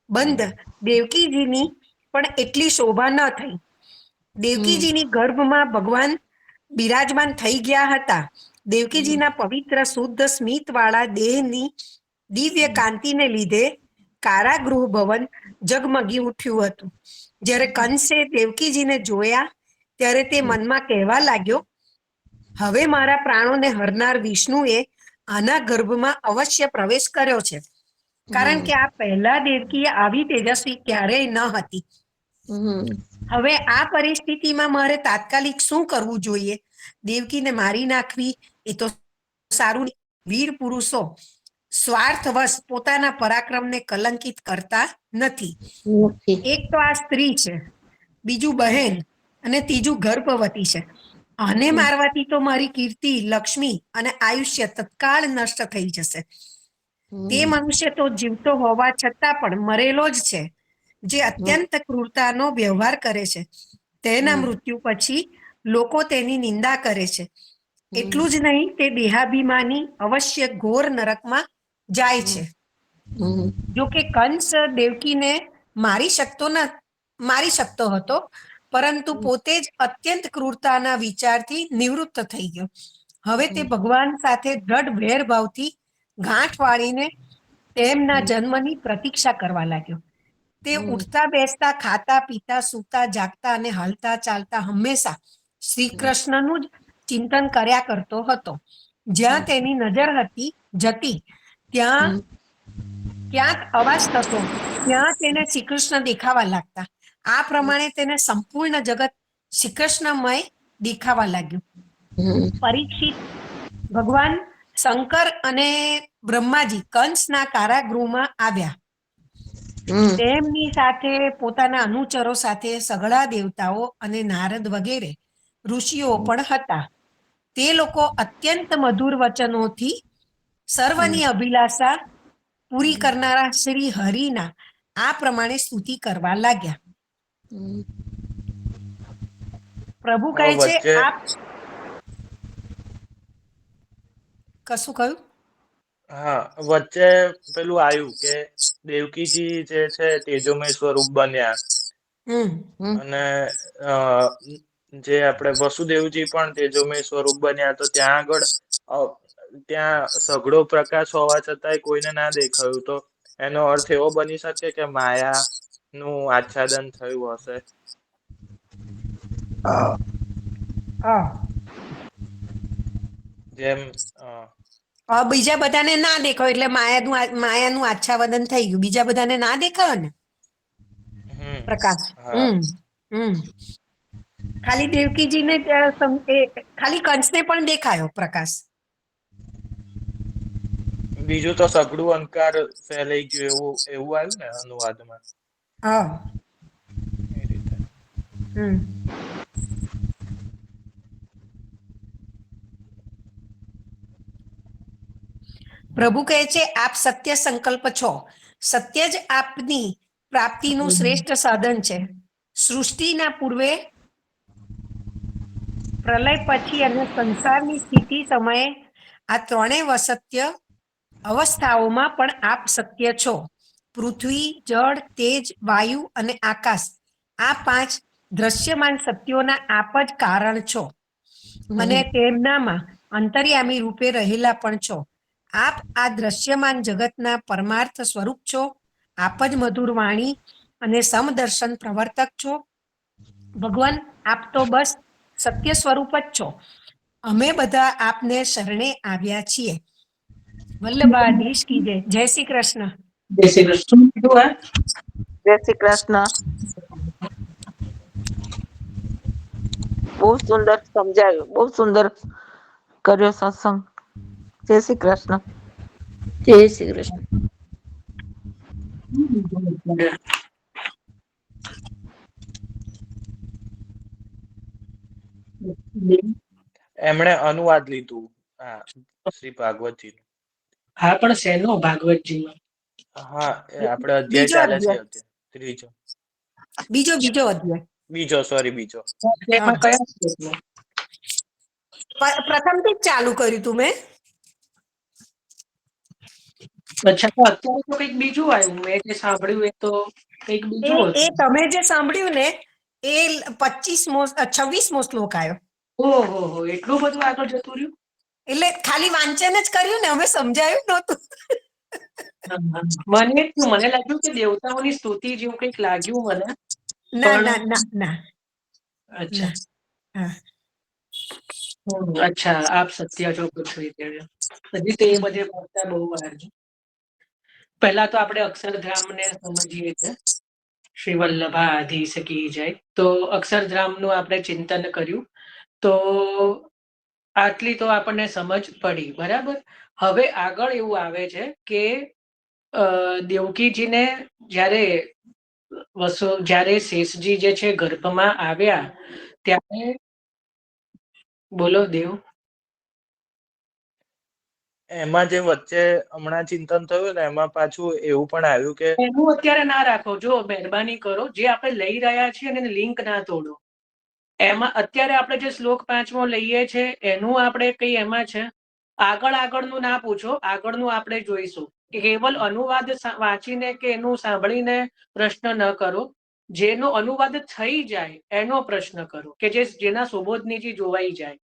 બંધ દેવકીજીની પણ એટલી શોભા ન થઈ. દેવકીજીની ગર્ભમાં ભગવાન બિરાજમાન થઈ ગયા હતા. દેવકીજીના પવિત્ર શુદ્ધ સ્મિત વાળા દેહની દિવ્ય કાંતિને લીધે કારાગૃહ ભવન જગમગી ઉઠ્યું હતું. જ્યારે કંસે દેવકીજીને જોયા ત્યારે તે મનમાં કહેવા લાગ્યો, હવે મારા પ્રાણોને હરનાર વિષ્ણુએ આના ગર્ભમાં અવશ્ય પ્રવેશ કર્યો છે, કારણ કે આ પહેલા દેવકી આવી તેજસ્વી ક્યારેય ન હતી. હવે આ પરિસ્થિતિમાં મારે તાત્કાલિક શું કરવું જોઈએ? દેવકીને મારી નાખવી એ તો સારું. વીર પુરુષો સ્વાર્થવશ પોતાના પરાક્રમને કલંકિત કરતા નથી. એક તો આ સ્ત્રી છે, બીજું બહેન અને ત્રીજું ગર્ભવતી છે. આને મારવાથી તો મારી કીર્તિ, લક્ષ્મી અને આયુષ્ય તત્કાળ નષ્ટ થઈ જશે. તે મનુષ્ય તો જીવતો હોવા છતાં પણ મરેલો જ છે, જે અત્યંત ક્રૂરતાનો વ્યવહાર કરે છે. તેના મૃત્યુ પછી લોકો તેની નિંદા કરે છે. એટલું જ નહીં, તે દેહાભિમાની અવશ્ય ઘોર નરકમાં જાય છે. જો કે કંસ દેવકીને મારી શકતો હતો, પરંતુ પોતે જ અત્યંત ક્રૂરતાના વિચારથી નિવૃત્ત થઈ ગયો. હવે તે ભગવાન સાથે દ્રઢ ભેરભાવથી ગાંઠ વાળીને તેમના જન્મની પ્રતીક્ષા કરવા લાગ્યો. તે ઉઠતા બેસતા, ખાતા પીતા, સૂતા જાગતા અને હાલતા ચાલતા હંમેશા શ્રી કૃષ્ણનું જ ચિંતન કર્યા કરતો હતો. જ્યાં તેની નજર જતી ત્યાં ક્યાંક અવાજ થતો, ત્યાં તેને શ્રી કૃષ્ણ દેખાવા લાગતા. આ પ્રમાણે તેને સંપૂર્ણ જગત શ્રી કૃષ્ણમય દેખાવા લાગ્યું. પરીક્ષિત, ભગવાન શંકર અને બ્રહ્માજી કંસના કારાગૃહમાં આવ્યા. તેમની સાથે પોતાના અનુચરો સાથે સઘળા દેવતાઓ અને નારદ વગેરે ઋષિઓ પણ હતા. તે લોકો અત્યંત મધુર વચનોથી સર્વની અભિલાષા પૂરી કરનારા શ્રી હરિના આ પ્રમાણે સ્તુતિ કરવા લાગ્યા. પ્રભુ કહે છે, આપ કશું કહ્યું? હા, વચ્ચે પેલું આવ્યું કે દેવકીજી જે છે તેજોમય સ્વરૂપ બન્યા અને જે આપણે વસુદેવજી પણ તેજોમય સ્વરૂપ બન્યા. તો ત્યાં આગળ ત્યાં સઘળો પ્રકાશ હોવા છતાંય કોઈને ના દેખાયું. તો એનો અર્થ એવો બની શકે કે માયા નું આચ્છાદન થયું હશે. જેમ બીજા બધાને ના દેખાય એટલે માયાનું આચ્છાદન થઈ ગયું, બીજા બધાને ના દેખાય ને પ્રકાશ. હા, ખાલી દેવકીજીને ખાલી કંસને પણ દેખાયો પ્રકાશ. બીજું તો સઘળું અંધકાર ફેલાઈ ગયું એવું આવ્યું ને અનુવાદમાં. હા. એ રીતે. પ્રભુ કહે છે આપ સત્ય સંકલ્પ છો, સત્ય જ આપની પ્રાપ્તિનું શ્રેષ્ઠ સાધન છે. સૃષ્ટિના પૂર્વે, પ્રલય પછી અને સંસારની સ્થિતિ સમયે આ ત્રણેય અસત્ય અવસ્થાઓમાં પણ આપ સત્ય છો. પૃથ્વી, જળ, તેજ, વાયુ અને આકાશ, આ 5 દ્રશ્યમાન સત્યોના આપ જ કારણ છો અને તેમનામાં અંતર્યામી રૂપે રહેલા પણ છો. આપ આ દ્રશ્યમાન જગતના પરમાર્થ સ્વરૂપ છો. આપ જ મધુર વાણી અને સમદર્શન પ્રવર્તક છો. ભગવાન, આપ તો બસ સત્ય સ્વરૂપ જ છો. અમે બધા આપને શરણે આવ્યા છીએ. વલ્લભાધીશ કી જય. જય શ્રી કૃષ્ણ. જય શ્રી કૃષ્ણ. કીધું આ? જય શ્રી કૃષ્ણ. બહુ સુંદર સમજાયું, બહુ સુંદર કર્યો સત્સંગ. જય શ્રી કૃષ્ણ. જય શ્રી કૃષ્ણ. એમણે અનુવાદ લીધું શ્રી ભાગવતજી. હા, પણ શેનો ભાગવતજીમાં? હા, આપણે અધ્યાય ચાલે છે ત્રીજો. બીજો અધ્યાય. બીજો. એમાં કયા શ્લોકમાં? પ્રથમથી જ ચાલુ કર્યું તું મેં. અચ્છા, તો અત્યારે તો કંઈક બીજું આવ્યું. મેં જે સાંભળ્યું એ તો કંઈક બીજું એ હતું. તમે જે સાંભળ્યું ને એ 26મો શ્લોક આવ્યો. ઓહો, એટલું બધું આગળ જતું રહ્યું? એટલે ખાલી વાંચન જ કર્યું ને, અમે સમજાયું નહોતું. મને લાગ્યું કે દેવતાઓની સ્તુતિ જેવું કંઈક લાગ્યું મને. ના. અચ્છા. હા. અચ્છા, આપ સત્ય છો પૃથ્વી. હજી તો એ બધે પહોંચતા બહુ વાર છે. પહેલા તો આપણે અક્ષરધામને સમજીએ છીએ. શ્રી વલ્લભાધીશ કી જય. તો અક્ષરધામનું આપણે ચિંતન કર્યું. તો આટલી તો આપણને સમજ પડી, બરાબર. હવે આગળ એવું આવે છે કે દેવકીજીને જ્યારે શેષજી જે છે ગર્ભમાં આવ્યા ત્યારે, બોલો દેવ. એમાં જે વચ્ચે હમણાં ચિંતન થયું ને, એમાં પાછું એવું પણ આવ્યું કે એનું અત્યારે ના રાખો. જો મહેરબાની કરો, જે આપણે લઈ રહ્યા છીએ એને લિંક ના તોડો. એમાં અત્યારે આપણે જે શ્લોક 5મો લઈએ છે એનું આપણે કઈ એમાં છે. આગળનું ના પૂછો, આગળનું આપણે જોઈશું. કેવલ અનુવાદ વાંચીને કે એનું સાંભળીને પ્રશ્ન ન કરો. જેનો અનુવાદ થઈ જાય એનો પ્રશ્ન કરો, કે જેના સુબોધનીજી જોવાઈ જાય.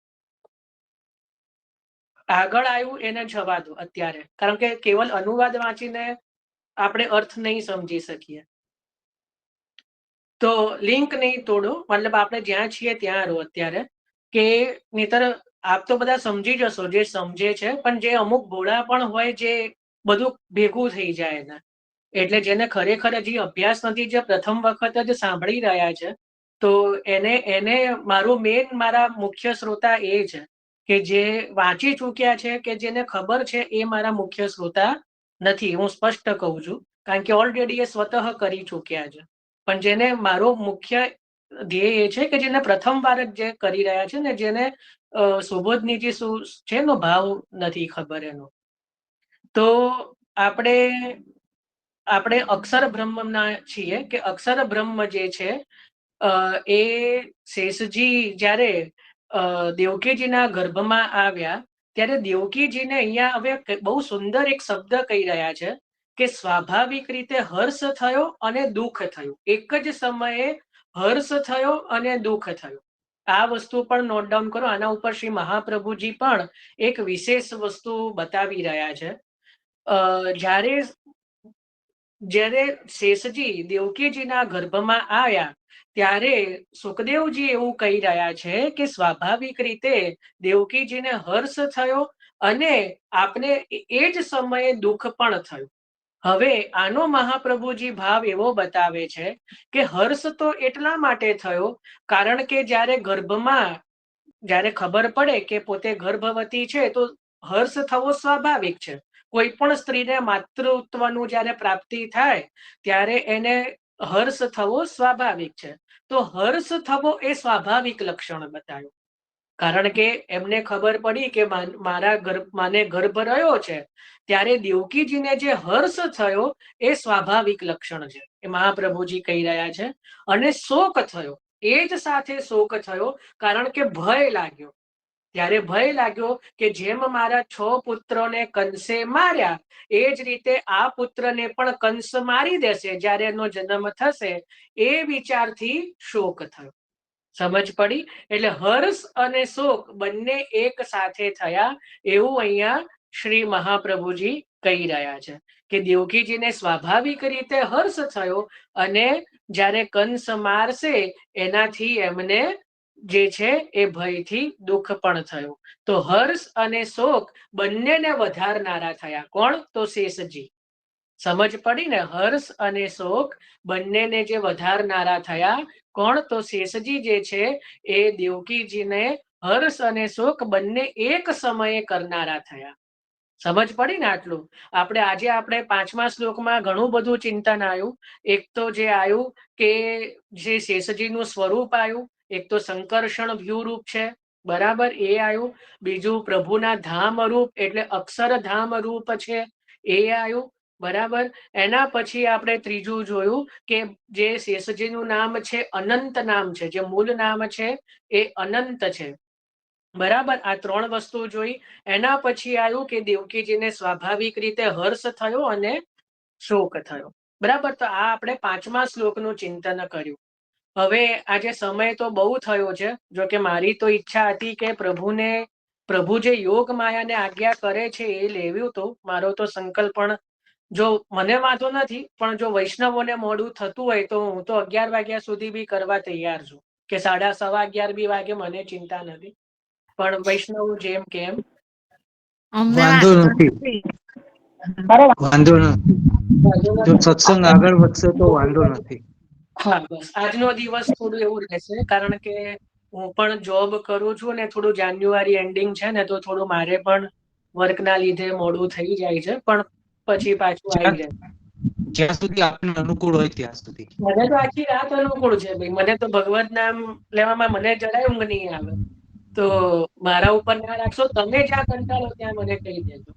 આગળ આવ્યું એને જવા દો અત્યારે, કારણ કે કેવલ અનુવાદ વાંચીને આપણે અર્થ નહીં સમજી શકીએ. તો લિંક નહીં તોડો, મતલબ આપણે જ્યાં છીએ ત્યાં રહો અત્યારે. કે નહીતર આપ તો બધા સમજી જશો જે સમજે છે, પણ જે અમુક ભોળા પણ હોય જે બધું ભેગું થઈ જાય એને. એટલે જેને ખરેખર હજી અભ્યાસ નથી, જે પ્રથમ વખત જ સાંભળી રહ્યા છે, તો એને મારા મુખ્ય શ્રોતા એ છે કે જે વાંચી ચૂક્યા છે, કે જેને ખબર છે, એ મારા મુખ્ય શ્રોતા નથી. હું સ્પષ્ટ કહું છું, કારણ કે ઓલરેડી એ સ્વતઃ કરી ચૂક્યા છે. પણ જેને મારો મુખ્ય ધ્યેય એ છે કે જેને પ્રથમ વાર જ જે કરી રહ્યા છે ને, જેને સુબોધનીજી શું છે એનો ભાવ નથી ખબર એનો. તો આપણે અક્ષર બ્રહ્મના છીએ, કે અક્ષર બ્રહ્મ જે છે એ શેષજી જ્યારે દેવકીજીના ગર્ભમાં આવ્યા ત્યારે દેવકીજીને અહીંયા હવે બહુ સુંદર એક શબ્દ કહી રહ્યા છે કે સ્વાભાવિક રીતે હર્ષ થયો અને દુઃખ થયું. એક જ સમયે હર્ષ થયો અને દુઃખ થયું. આ વસ્તુ પણ નોટ ડાઉન કરો. આના ઉપર શ્રી મહાપ્રભુજી પણ એક વિશેષ વસ્તુ બતાવી રહ્યા છે. જ્યારે જ્યારે શેષજી દેવકીજીના ગર્ભમાં આવ્યા ત્યારે સુખદેવજી એવું કહી રહ્યા છે કે સ્વાભાવિક રીતે દેવકીજીને હર્ષ થયો અને આપને એ જ સમયે દુઃખ પણ થયું. હવે આનો મહાપ્રભુજી ભાવ એવો બતાવે છે કે હર્ષ તો એટલા માટે થયો કારણ કે જ્યારે ગર્ભમાં જ્યારે ખબર પડે કે પોતે ગર્ભવતી છે તો હર્ષ થવો સ્વાભાવિક છે. કોઈ પણ સ્ત્રીને માતૃત્વનું જ્યારે પ્રાપ્તિ થાય ત્યારે એને હર્ષ થવો સ્વાભાવિક છે. તો હર્ષ થવો એ સ્વાભાવિક લક્ષણ બતાવ્યું કારણ કે એમને ખબર પડી કે માને ગર્ભ રહ્યો છે ત્યારે દેવકીજીને જે હર્ષ થયો એ સ્વાભાવિક લક્ષણ છે એ મહાપ્રભુજી કહી રહ્યા છે. અને શોક થયો એ જ સાથે શોક થયો કારણ કે ભય લાગ્યો. ત્યારે ભય લાગ્યો કે જેમ મારા 6 પુત્રોને કંસે માર્યા એ જ રીતે આ પુત્રને પણ કંસ મારી દેશે જ્યારે એનો જન્મ થશે એ વિચારથી શોક થયો. સમજ પડી? એટલે હર્ષ અને શોક બંને એક સાથે થયા એવું અહીંયા શ્રી મહાપ્રભુજી કહી રહ્યા છે કે દેવકીજીને સ્વાભાવિક રીતે હર્ષ થયો અને જ્યારે કંસ મારશે એનાથી એમને જે છે એ ભયથી દુઃખ પણ થયું. તો હર્ષ અને શોક બંનેને વધારનારા થયા. કોણ? તો શેષજી. સમજ પડી ને? હર્ષ અને શોક બંનેને જે વધારનારા થયા. કોણ? તો શેષજી જે છે એ દેવકીજીને હર્ષ અને શોક બંને એક સમયે કરનારા થયા. સમજ પડી ને? આટલું આપણે 5મા શ્લોકમાં ઘણું બધું ચિંતન આવ્યું. એક તો જે આવ્યું કે જે શેષજીનું સ્વરૂપ આવ્યું, એક તો સંકર્ષણ વ્યૂહ રૂપ છે, બરાબર, એ આવ્યું. બીજું પ્રભુના ધામ રૂપ એટલે અક્ષરધામ રૂપ છે એ આવ્યું, બરાબર. એના પછી આપણે ત્રીજું જોયું કે જે શેષજીનું નામ છે અનંત નામ છે, જે મૂળ નામ છે એ અનંત છે, બરાબર. આ 3 વસ્તુ જોઈ. એના પછી આવ્યું કે દેવકીજીને સ્વાભાવિક રીતે હર્ષ થયો અને શોક થયો, બરાબર. તો આ આપણે 5મા શ્લોકનું ચિંતન કર્યું. હવે આજે સમય તો બહુ થયો છે. જો કે મારી તો ઈચ્છા હતી કે પ્રભુ જે યોગ માયાને આજ્ઞા કરે છે એ લેવ્યું તો મારો તો સંકલ્પ, પણ જો મને વાંધો નથી, પણ જો વૈષ્ણવોને મોડું થતું હોય તો હું તો 11 વાગ્યા સુધી બી કરવા તૈયાર છું, કે 11:15 બી વાગે, મને ચિંતા નથી. પણ વૈષ્ણવ જેમ કેમ વાંધો નથી. વાંધો નથી. જો સત્સંગ આગળ વધશે તો વાંધો નથી. હા, બસ આજનો દિવસ થોડું એવું રહેશે કારણ કે હું પણ જોબ કરું છું ને થોડું જાન્યુઆરી એન્ડિંગ છે ને તો થોડું મારે પણ વર્કના લીધે મોડું થઈ જાય છે, પણ પછી પાછું આવી જાય. જ્યાં સુધી આપને અનુકૂળ હોય ત્યાં સુધી. મને તો આખી રાત અનુકૂળ છે ભાઈ. મને તો ભગવત નામ લેવામાં મને જરાય ઊંઘ નહીં આવે. તો મારા ઉપર ના રાખશો. તમે જ્યાં કંટાળો ત્યાં મને કહી દેજો,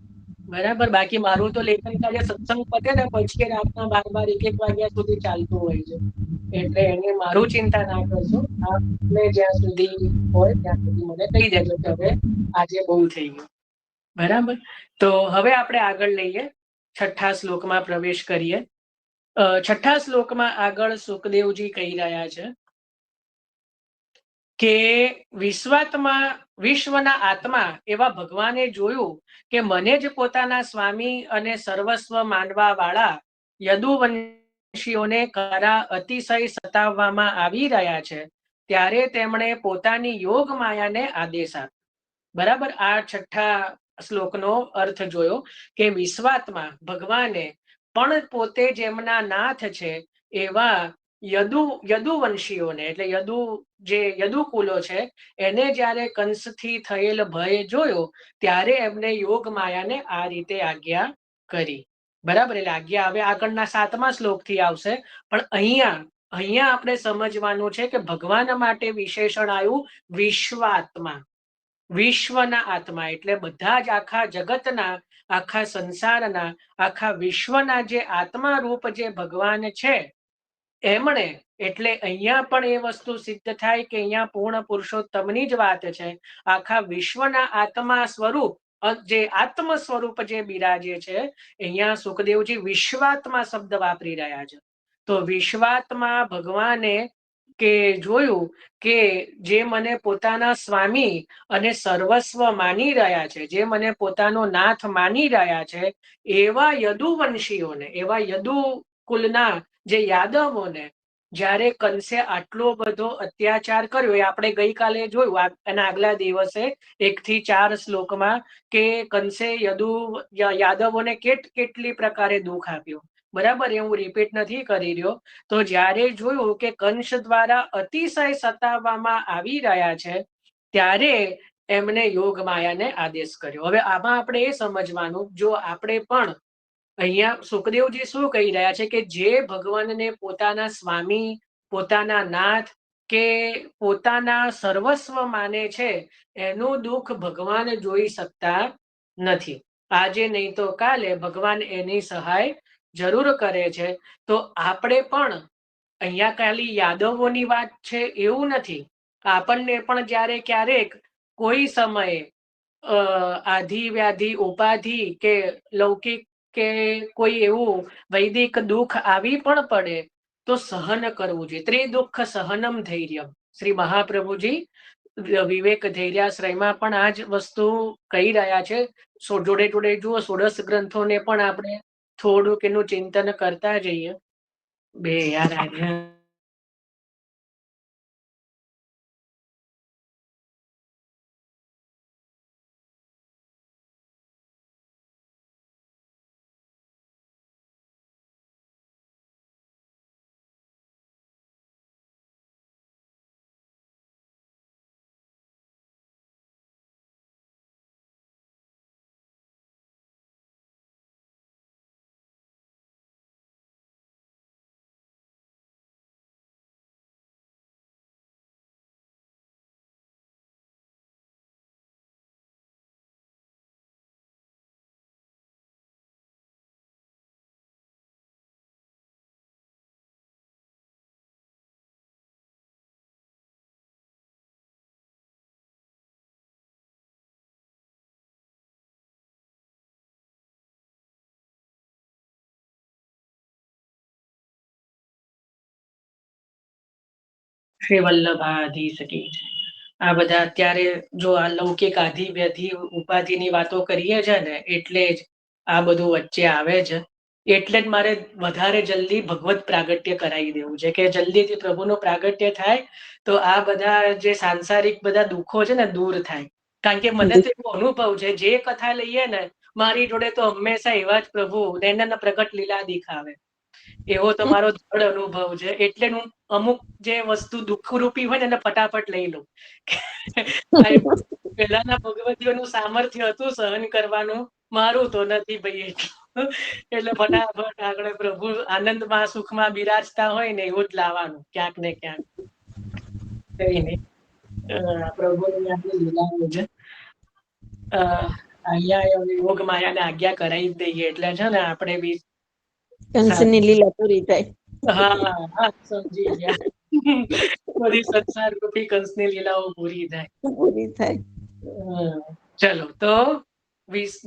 બરાબર. બાકી મારું તો લેખન કાર્ય સત્સંગ પતે ને પછી રાતના 12-1 વાગ્યા સુધી ચાલતું હોય છે, એટલે એને મારું ચિંતા ના કરશો. આપને જ્યાં સુધી હોય ત્યાં સુધી મને કહી દેજો કે હવે આજે બહુ થઈ ગયું, બરાબર. તો હવે આપણે આગળ લઈએ, 6થા શ્લોકમાં પ્રવેશ કરીએ. 6થા શ્લોકમાં આગળ સુખદેવજી કહી રહ્યા છે કે વિશ્વના આત્મા એવા ભગવાને જોયું કે મને જ પોતાના સ્વામી અને સર્વસ્વ માનવા વાળા યદુવંશીઓને ખરા અતિશય સતાવવામાં આવી રહ્યા છે ત્યારે તેમણે પોતાની યોગ માયાને આદેશ આપ્યો, બરાબર. આ 6થા શ્લોકનો અર્થ જોયો કે વિશ્વાત્મા ભગવાને પણ પોતે જેમના નાથ છે એવા યદુવંશીઓને, એટલે યદુકુલો છે, એને જ્યારે કંસથી થયેલ ભય જોયો ત્યારે એમને યોગ માયાને આ રીતે આજ્ઞા કરી, બરાબર. એટલે આજ્ઞા હવે આગળના 7મા શ્લોકથી આવશે, પણ અહીંયા આપણે સમજવાનું છે કે ભગવાન માટે વિશેષણ આવ્યું વિશ્વાત્મા. વિશ્વના આત્મા એટલે બધા જ આખા જગતના, આખા સંસારના, આખા વિશ્વના જે આત્મા રૂપ જે ભગવાન છે એમણે, એટલે અહીંયા પણ એ વસ્તુ સિદ્ધ થાય કે અહીંયા પૂર્ણ પુરુષોત્તમની જ વાત છે. આખા વિશ્વના આત્મા સ્વરૂપ, જે આત્મ સ્વરૂપ જે બિરાજે છે, અહીંયા સુખદેવજી વિશ્વાત્મા શબ્દ વાપરી રહ્યા છે. તો વિશ્વાત્મા ભગવાને કે જોયું કે જે મને પોતાના સ્વામી અને સર્વસ્વ માની રહ્યા છે, જે મને પોતાનો નાથ માની રહ્યા છે, એવા યદુવંશીઓને, એવા યદુ કુલના જે યાદવોને જ્યારે કંસે આટલો બધો અત્યાચાર કર્યો, એ આપણે ગઈકાલે જોયું એના આગલા દિવસે 1 થી 4 શ્લોકમાં કે કંસે યાદવોને કેટલી પ્રકારે દુઃખ આપ્યું. બરાબર, એ હું રિપીટ નથી કરી રહ્યો. તો જ્યારે જોયું કે કંસ દ્વારા અતિશય સતાવવામાં આવી રહ્યા છે, ત્યારે એમને યોગ માયાને આદેશ કર્યો. હવે આમાં આપણે એ સમજવાનું, જો આપણે પણ અહીંયા સુખદેવજી શું કહી રહ્યા છે કે જે ભગવાનને પોતાના સ્વામી, પોતાના નાથ કે પોતાના સર્વસ્વ માને છે, એનું દુઃખ ભગવાન જોઈ શકતા નથી. આજે નહીં તો કાલે ભગવાન એની સહાય જરૂર કરે છે. તો આપણે પણ અહીંયા ખાલી યાદવોની વાત છે એવું નથી. આપણને પણ જ્યારે ક્યારેક કોઈ સમયે આધિ વ્યાધિ ઉપાધિ કે લૌકિક કે કોઈ એવું વૈદિક દુઃખ આવી પણ પડે તો સહન કરવું જોઈએ. ત્રિદુઃખ સહનમ ધૈર્યમ. શ્રી મહાપ્રભુજી વિવેક ધૈર્યાશ્રયમાં પણ આ જ વસ્તુ કહી રહ્યા છે. જોડે જોડે જુઓ, 16 ગ્રંથોને પણ આપણે થોડુંક એનું ચિંતન કરતા જઈએ. બે યાર આજે શ્રી વલ્લભાધીશ કી જય. આ બધા અત્યારે જો આ લૌકિક આધિ વ્યાધિ ઉપાધિની વાતો કરીએ છે ને, એટલે જ આ બધું વચ્ચે આવે છે. એટલે જ મારે વધારે જલ્દી ભગવત પ્રાગટ્ય કરાવી દેવું છે કે જલ્દીથી પ્રભુનું પ્રાગટ્ય થાય તો આ બધા જે સાંસારિક બધા દુઃખો છે ને દૂર થાય. કારણ કે મને તો એવો અનુભવ છે, જે કથા લઈએ ને મારી જોડે તો હંમેશા એવા જ પ્રભુ નૈનના પ્રગટ લીલા દેખાવે. એવો તમારો દ્રઢ અનુભવ છે. એટલે હું અમુક જે વસ્તુ દુઃખરૂપી હોય ને એને ફટાફટ લઈ લઉં. પહેલાના ભગવતીઓનું સામર્થ્ય હતું સહન કરવાનું, મારું તો નથી ભાઈ એટલું. એટલે ફટાફટ આગળ પ્રભુ આનંદમાં સુખમાં બિરાજતા હોય ને એવું જ લાવવાનું ક્યાંક ને ક્યાંક. કઈ નહીં, પ્રભુની આપણી લીલાઓ છે. અહીંયા યોગ માયાને આજ્ઞા કરાવી જ દઈએ એટલે છે ને આપણે બી કંસની લીલા પૂરી થાય. હા, સમજી ગયા. બધી સંસાર રૂપી કંસની લીલાઓ પૂરી થાય. ચલો, તો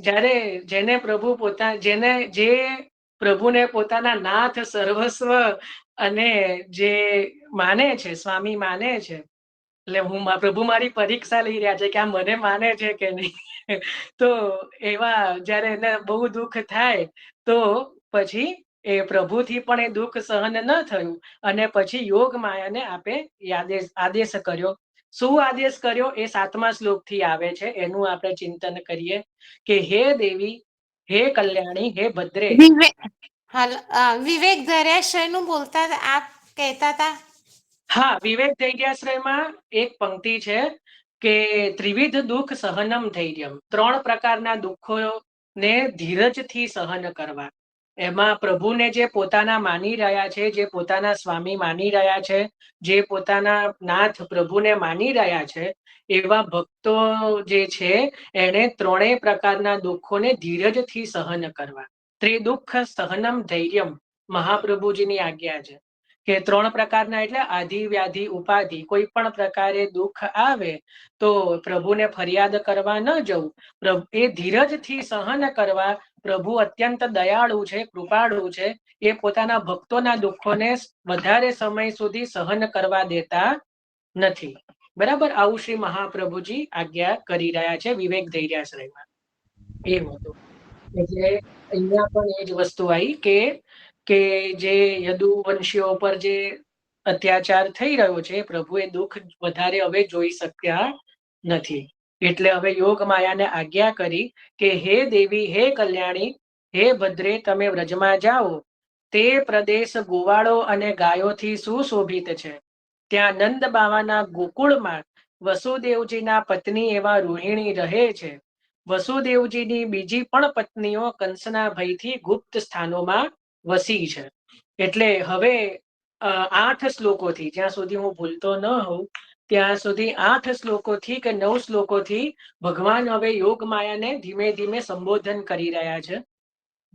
જ્યારે જેને પ્રભુ જે પ્રભુને પોતાના નાથ સર્વસ્વ અને જે માને છે, સ્વામી માને છે, એટલે પ્રભુ મારી પરીક્ષા લઈ રહ્યા છે કે આ મને માને છે કે નહીં. તો એવા જ્યારે એને બહુ દુઃખ થાય તો પછી એ પ્રભુથી પણ એ દુઃખ સહન ન થયું અને પછી યોગ માયાને આપે આદેશ કર્યો. શું આદેશ કર્યો એ 7મા શ્લોકથી આવે છે, એનું આપણે ચિંતન કરીએ કે હે દેવી, હે કલ્યાણી, હે ભદ્રે. વિવેક ધૈર્યાશ્રયનું બોલતા આપ કહેતા હતા. હા, વિવેક ધૈર્યાશ્રયમાં એક પંક્તિ છે કે ત્રિવિધ દુઃખ સહનમ ધૈર્યમ. 3 પ્રકારના દુઃખોને ધીરજથી સહન કરવા. એમાં પ્રભુને જે પોતાના માની રહ્યા છે, જે પોતાના સ્વામી માની રહ્યા છે, જે પોતાના નાથ પ્રભુને માની રહ્યા છે, એવા ભક્તો જે છે એને 3 પ્રકારના દુઃખોને ધીરજથી સહન કરવા. ત્રિદુઃખ સહનમ ધૈર્યમ મહાપ્રભુજીની આજ્ઞા છે કે 3 પ્રકારના એટલે આધિ વ્યાધિ ઉપાધિ. કોઈ પણ પ્રકારે દુઃખ આવે તો પ્રભુને ફરિયાદ કરવા ન જવું, એ ધીરજથી સહન કરવા. પ્રભુ અત્યંત દયાળુ છે, કૃપાળુ છે. એ પોતાના ભક્તોના દુઃખોને વધારે સમય સુધી સહન કરવા દેતા નથી. બરાબર, આવું શ્રી મહાપ્રભુજી આજ્ઞા કરી રહ્યા છે વિવેક ધૈર્યાશ્રયમાં. એમ હતું. એટલે અહીંયા પણ એ જ વસ્તુ આવી કે કે જે યદુવંશીઓ પર જે અત્યાચાર થઈ રહ્યો છે પ્રભુએ દુઃખ વધારે હવે જોઈ શક્યા નથી, એટલે હવે યોગ માયાને આજ્ઞા કરી કે હે દેવી, હે કલ્યાણી, હે ભદ્રે, તમે વ્રજમાં જાઓ. તે પ્રદેશ ગોવાળો અને ગાયોથી સુશોભિત છે. ત્યાં નંદ બાવાના ગોકુળમાં વસુદેવજીના પત્ની એવા રોહિણી રહે છે. વસુદેવજીની બીજી પણ પત્નીઓ કંસના ભયથી ગુપ્ત સ્થાનોમાં વસી છે. એટલે હવે 8 શ્લોકોથી, જ્યાં સુધી હું ભૂલતો ન હોઉં ત્યાં સુધી 8 શ્લોકોથી કે 9 શ્લોકોથી ભગવાન હવે યોગ માયાને ધીમે ધીમે સંબોધન કરી રહ્યા છે.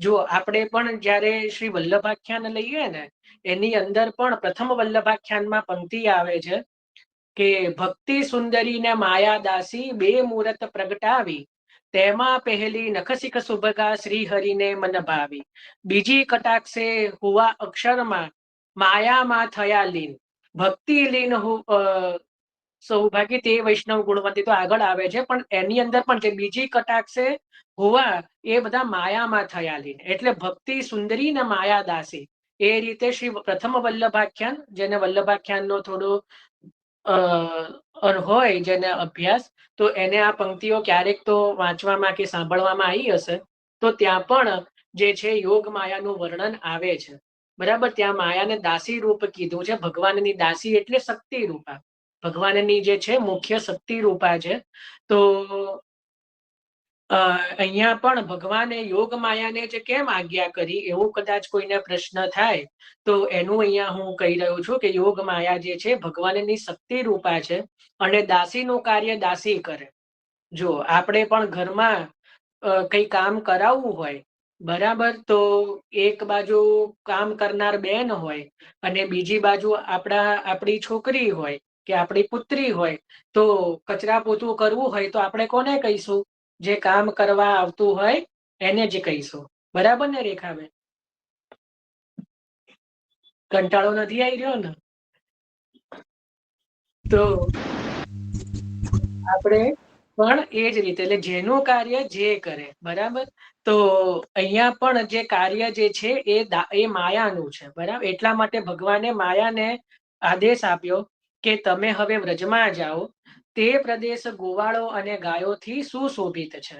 જો આપણે પણ જ્યારે શ્રી વલ્લભાખ્યાન લઈએ ને, એની અંદર પણ પ્રથમ વલ્લભાખ્યાનમાં પંક્તિ આવે છે કે ભક્તિ સુંદરી ને માયા દાસી બે મૂરત પ્રગટાવી, તેમાં પહેલી નખશિખ સુભગા શ્રી હરિને મન ભાવી. બીજી કટાક્ષે હુવા અક્ષરમાં માયામાં થયા લીન, ભક્તિ લીન સૌભાગ્ય તે વૈષ્ણવ ગુણવંતી તો આગળ આવે છે, પણ એની અંદર પણ જે બીજી કટાક્ષે હોવા એ બધા માયામાં થયા લીન, એટલે ભક્તિ સુંદરી ને માયા દાસી. એ રીતે શ્રી પ્રથમ વલ્લભાખ્યાન, જેને વલ્લભાખ્યાનનો થોડો હોય જેને અભ્યાસ, તો એને આ પંક્તિઓ ક્યારેક તો વાંચવામાં કે સાંભળવામાં આવી હશે, તો ત્યાં પણ જે છે યોગ માયાનું વર્ણન આવે છે. બરાબર, ત્યાં માયાને દાસી રૂપ કીધું છે. ભગવાનની દાસી એટલે શક્તિ રૂપા, ભગવાનની જે છે મુખ્ય શક્તિ રૂપા છે. તો અહીંયા પણ ભગવાને યોગ માયાને જે કેમ આજ્ઞા કરી, એવું કદાચ કોઈને પ્રશ્ન થાય તો એનું અહીંયા હું કહી રહ્યો છું કે યોગ માયા જે છે ભગવાનની શક્તિ રૂપા છે અને દાસીનું કાર્ય દાસી કરે. જો આપણે પણ ઘરમાં કઈ કામ કરાવવું હોય, બરાબર, તો એક બાજુ કામ કરનાર બેન હોય અને બીજી બાજુ આપણી છોકરી હોય કે આપણી પુત્રી હોય, તો કચરા પોતું કરવું હોય તો આપણે કોને કહીશું? જે કામ કરવા આવતું હોય એને જ કહીશું. બરાબર ને રેખાબેન? કંટાળો નથી આવી રહ્યો ને? તો આપણે પણ એ જ રીતે, એટલે જેનું કાર્ય જે કરે. બરાબર, તો અહીંયા પણ જે કાર્ય જે છે એ માયાનું છે. બરાબર, એટલા માટે ભગવાને માયાને આદેશ આપ્યો કે તમે હવે વ્રજમાં જાઓ. તે પ્રદેશ ગોવાળો અને ગાયોથી સુશોભિત છે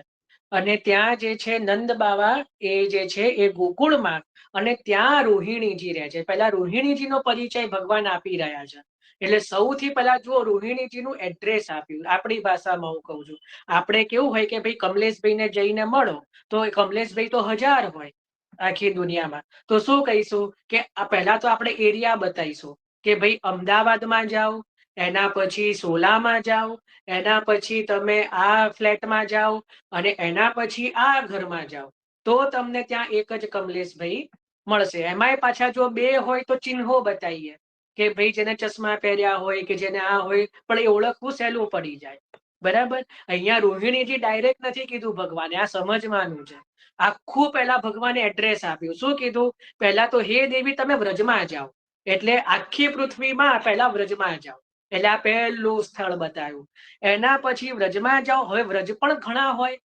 અને ત્યાં જે છે નંદ બાવા એ જે છે એ ગોકુળમાં, અને ત્યાં રોહિણીજી રહે છે. પહેલા રોહિણીજીનો પરિચય ભગવાન આપી રહ્યા છે. એટલે સૌથી પહેલા જો રોહિણીજીનું એડ્રેસ આપ્યું. આપણી ભાષામાં હું કહું છું, આપણે કેવું હોય કે ભાઈ કમલેશભાઈને જઈને મળો, તો કમલેશભાઈ તો 1000 હોય આખી દુનિયામાં, તો શું કહીશું કે પહેલા તો આપણે એરિયા બતાવીશું કે ભાઈ અમદાવાદમાં જાઓ, એના પછી સોલામાં જાઓ, એના પછી તમે આ ફ્લેટમાં જાઓ અને એના પછી આ ઘરમાં જાઓ, તો તમને ત્યાં એક જ કમલેશભાઈ મળશે. એમાંય પાછા જો 2 હોય તો ચિહ્નો બતાવીએ કે ભાઈ જેને ચશ્મા પહેર્યા હોય કે જેને આ હોય, પણ એ ઓળખવું સહેલું પડી જાય. બરાબર, અહીંયા રોહિણીજી ડાયરેક્ટ નથી કીધું ભગવાને, આ સમજવાનું છે. આખું પહેલા ભગવાને એડ્રેસ આપ્યું. શું કીધું? પહેલા તો હે દેવી તમે વ્રજમાં જાઓ, એટલે આખી પૃથ્વીમાં પહેલા વ્રજમાં જાઓ, એટલે આ પહેલું સ્થળ બતાવ્યું. એના પછી વ્રજમાં જાઓ. હવે વ્રજ પણ ઘણા હોય,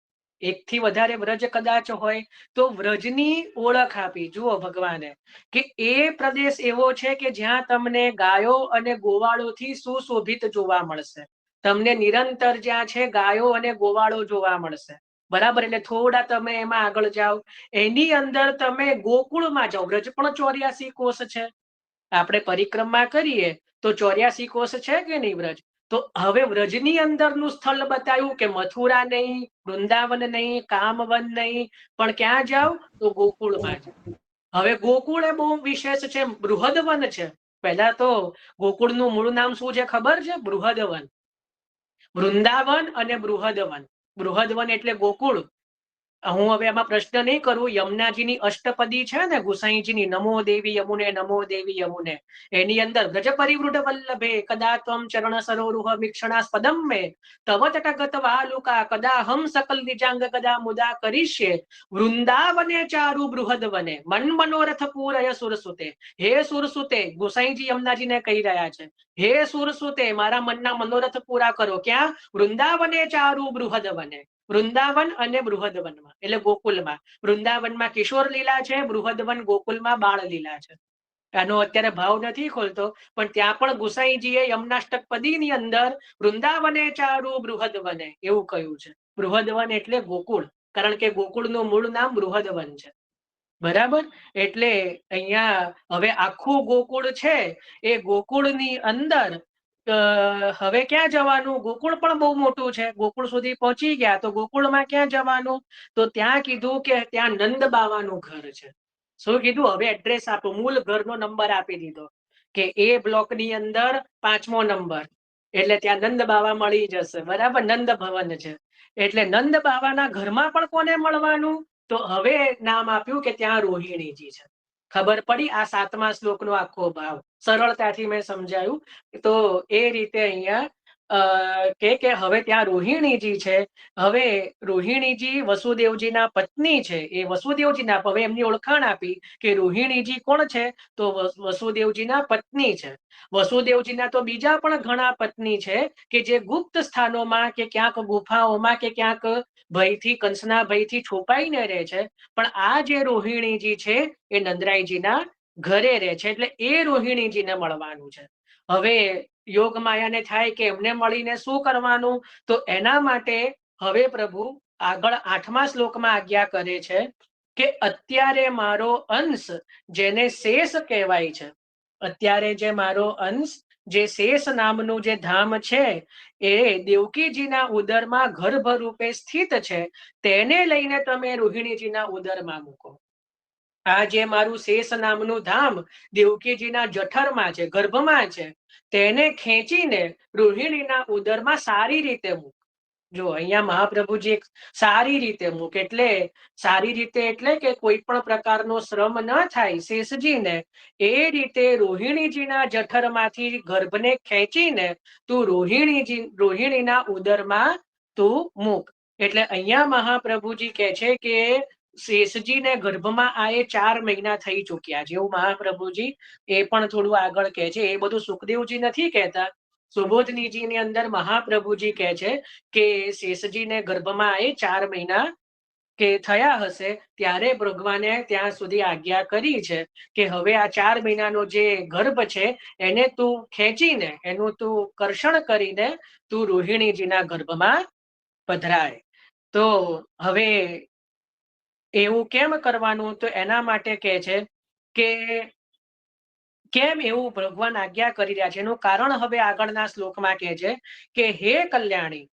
1 થી વધારે વ્રજ કદાચ હોય, તો વ્રજની ઓળખ આપી. જુઓ ભગવાને કે એ પ્રદેશ એવો છે કે જ્યાં તમને ગાયો અને ગોવાળોથી સુશોભિત જોવા મળશે. તમને નિરંતર જ્યાં છે ગાયો અને ગોવાળો જોવા મળશે. બરાબર, એટલે થોડા તમે એમાં આગળ જાઓ, એની અંદર તમે ગોકુળમાં જાઓ. વ્રજ પણ 84 કોષ છે. આપણે પરિક્રમા કરીએ તો 84 કોષ છે કે નહીં વ્રજ? તો હવે વ્રજની અંદરનું સ્થળ બતાવ્યું કે મથુરા નહીં, વૃંદાવન નહીં, કામવન નહીં, પણ ક્યાં જાઓ? તો ગોકુળમાં જાઓ. હવે ગોકુળ એ બહુ વિશેષ છે, બૃહદવન છે. પહેલા તો ગોકુળનું મૂળ નામ શું છે ખબર છે? બૃહદવન. વૃંદાવન અને બૃહદવન. બૃહદવન એટલે ગોકુળ. હું હવે આમાં પ્રશ્ન નહીં કરું. યમુનાજીની અષ્ટપદી છે ને ગુસાઈજીની, નમો દેવી યમુને, નમો દેવી યમુને, એની અંદર ગજ પરિવૃઢ વલ્લભે કદા ત્વમ ચરણ સરોરુહ મીક્ષણાસ્પદમ મે તવ તટગત વાલુકા કદા હમ સકલ નિજાંગ કદા મુદા કરીષ્યે વૃંદાવને ચારુ બૃહદવને મન મનોરથ પૂરય સુરસુતે. હે સુરસુતે, ગુસાઈજી યમુનાજીને કહી રહ્યા છે, હે સુરસુતે મારા મનના મનોરથ પૂરા કરો. ક્યાં? વૃંદાવને ચારુ બૃહદવને. વૃંદાવન અને બૃહદવનમાં, એટલે ગોકુલમાં. વૃંદાવનમાં કિશોર લીલા છે, બૃહદવન ગોકુલમાં બાળ લીલા છે. આનો અત્યારે ભાવ નથી ખોલતો, પણ ત્યાં પણ ગુસાઈજીએ યમનાષ્ટક પદીની અંદર વૃંદાવને ચારુ બૃહદવને એવું કહ્યું છે. બૃહદવન એટલે ગોકુળ, કારણ કે ગોકુળનું મૂળ નામ બૃહદવન છે. બરાબર. એટલે અહીંયા હવે આખું ગોકુળ છે, એ ગોકુળની અંદર હવે ક્યાં જવાનું? ગોકુળ પણ બહુ મોટું છે. ગોકુળ સુધી પહોંચી ગયા તો ગોકુળમાં ક્યાં જવાનું? તો ત્યાં કીધું કે ત્યાં નંદ બાવાનું ઘર છે. શું કીધું? હવે એડ્રેસ આપો, મૂળ ઘરનો નંબર આપી દીધો કે એ બ્લોકની અંદર 5મો નંબર, એટલે ત્યાં નંદ બાવા મળી જશે. બરાબર. નંદ ભવન છે, એટલે નંદ બાવાના ઘરમાં પણ કોને મળવાનું? તો હવે નામ આપ્યું કે ત્યાં રોહિણીજી છે. ખબર પડી? આ 7મા શ્લોકનો આખો ભાવ સરળતાથી મેં સમજાયું. તો એ રીતે અહીંયા કે હવે ત્યાં રોહિણીજી છે. હવે રોહિણીજી વસુદેવજીના પત્ની છે. એ વસુદેવજીના, હવે એમની ઓળખાણ આપી કે રોહિણીજી કોણ છે? તો વસુદેવજીના પત્ની છે. વસુદેવજીના તો બીજા પણ ઘણા પત્ની છે કે જે ગુપ્ત સ્થાનોમાં કે ક્યાંક ગુફાઓમાં કે ક્યાંક ભયથી, કંસના ભયથી છુપાઈને રહે છે. પણ આ જે રોહિણીજી છે એ નંદરાયજીના ઘરે રહે છે, એટલે એ રોહિણીજીને મળવાનું છે. હવે યોગ માયાને થાય કે એમને મળીને શું કરવાનું? તો એના માટે હવે પ્રભુ આગળ 8મા શ્લોકમાં આજ્ઞા કરે છે કે અત્યારે મારો અંશ, જેને શેષ કહેવાય છે, અત્યારે જે મારો અંશ, જે શેષ નામનું જે ધામ છે, એ દેવકીજીના ઉદરમાં ગર્ભ રૂપે સ્થિત છે, તેને લઈને તમે રોહિણીજીના ઉદરમાં મૂકો. આ જે મારું શેષ નામનું ધામ દેવકીજીના જઠરમાં છે, ગર્ભમાં છે, તેને ખેંચીને રોહિણીના ઉદરમાં સારી રીતે મૂક. જો અહીંયા મહાપ્રભુજી સારી રીતે મૂક, એટલે સારી રીતે એટલે કે કોઈ પણ પ્રકારનો શ્રમ ન થાય શેષજીને, એ રીતે રોહિણીજીના જઠરમાંથી ગર્ભને ખેંચીને તું રોહિણીના ઉદરમાં તું મૂક. એટલે અહીંયા મહાપ્રભુજી કહે છે કે શેષજીને ગર્ભમાં આ 4 મહિના થઈ ચૂક્યા છે, એવું મહાપ્રભુજી એ પણ થોડું આગળ કહે છે. એ બધું સુખદેવજી નથી કહેતા, સુબોધનીજીની અંદર મહાપ્રભુજી કહે છે કે શેષજીને ગર્ભમાં એ 4 મહિના કે થયા હશે, ત્યારે ભગવાને ત્યાં સુધી આજ્ઞા કરી છે કે હવે આ 4 મહિનાનો જે ગર્ભ છે એને તું ખેંચીને, એનું તું કર્ષણ કરીને તું રોહિણીજીના ગર્ભમાં પધરાય. તો હવે એવું કેમ કરવાનું? તો એના માટે કહે છે કે કેમ એવું ભગવાન આજ્ઞા કરી રહ્યા છે, એનું કારણ હવે આગળના શ્લોકમાં કહે છે કે હે કલ્યાણી,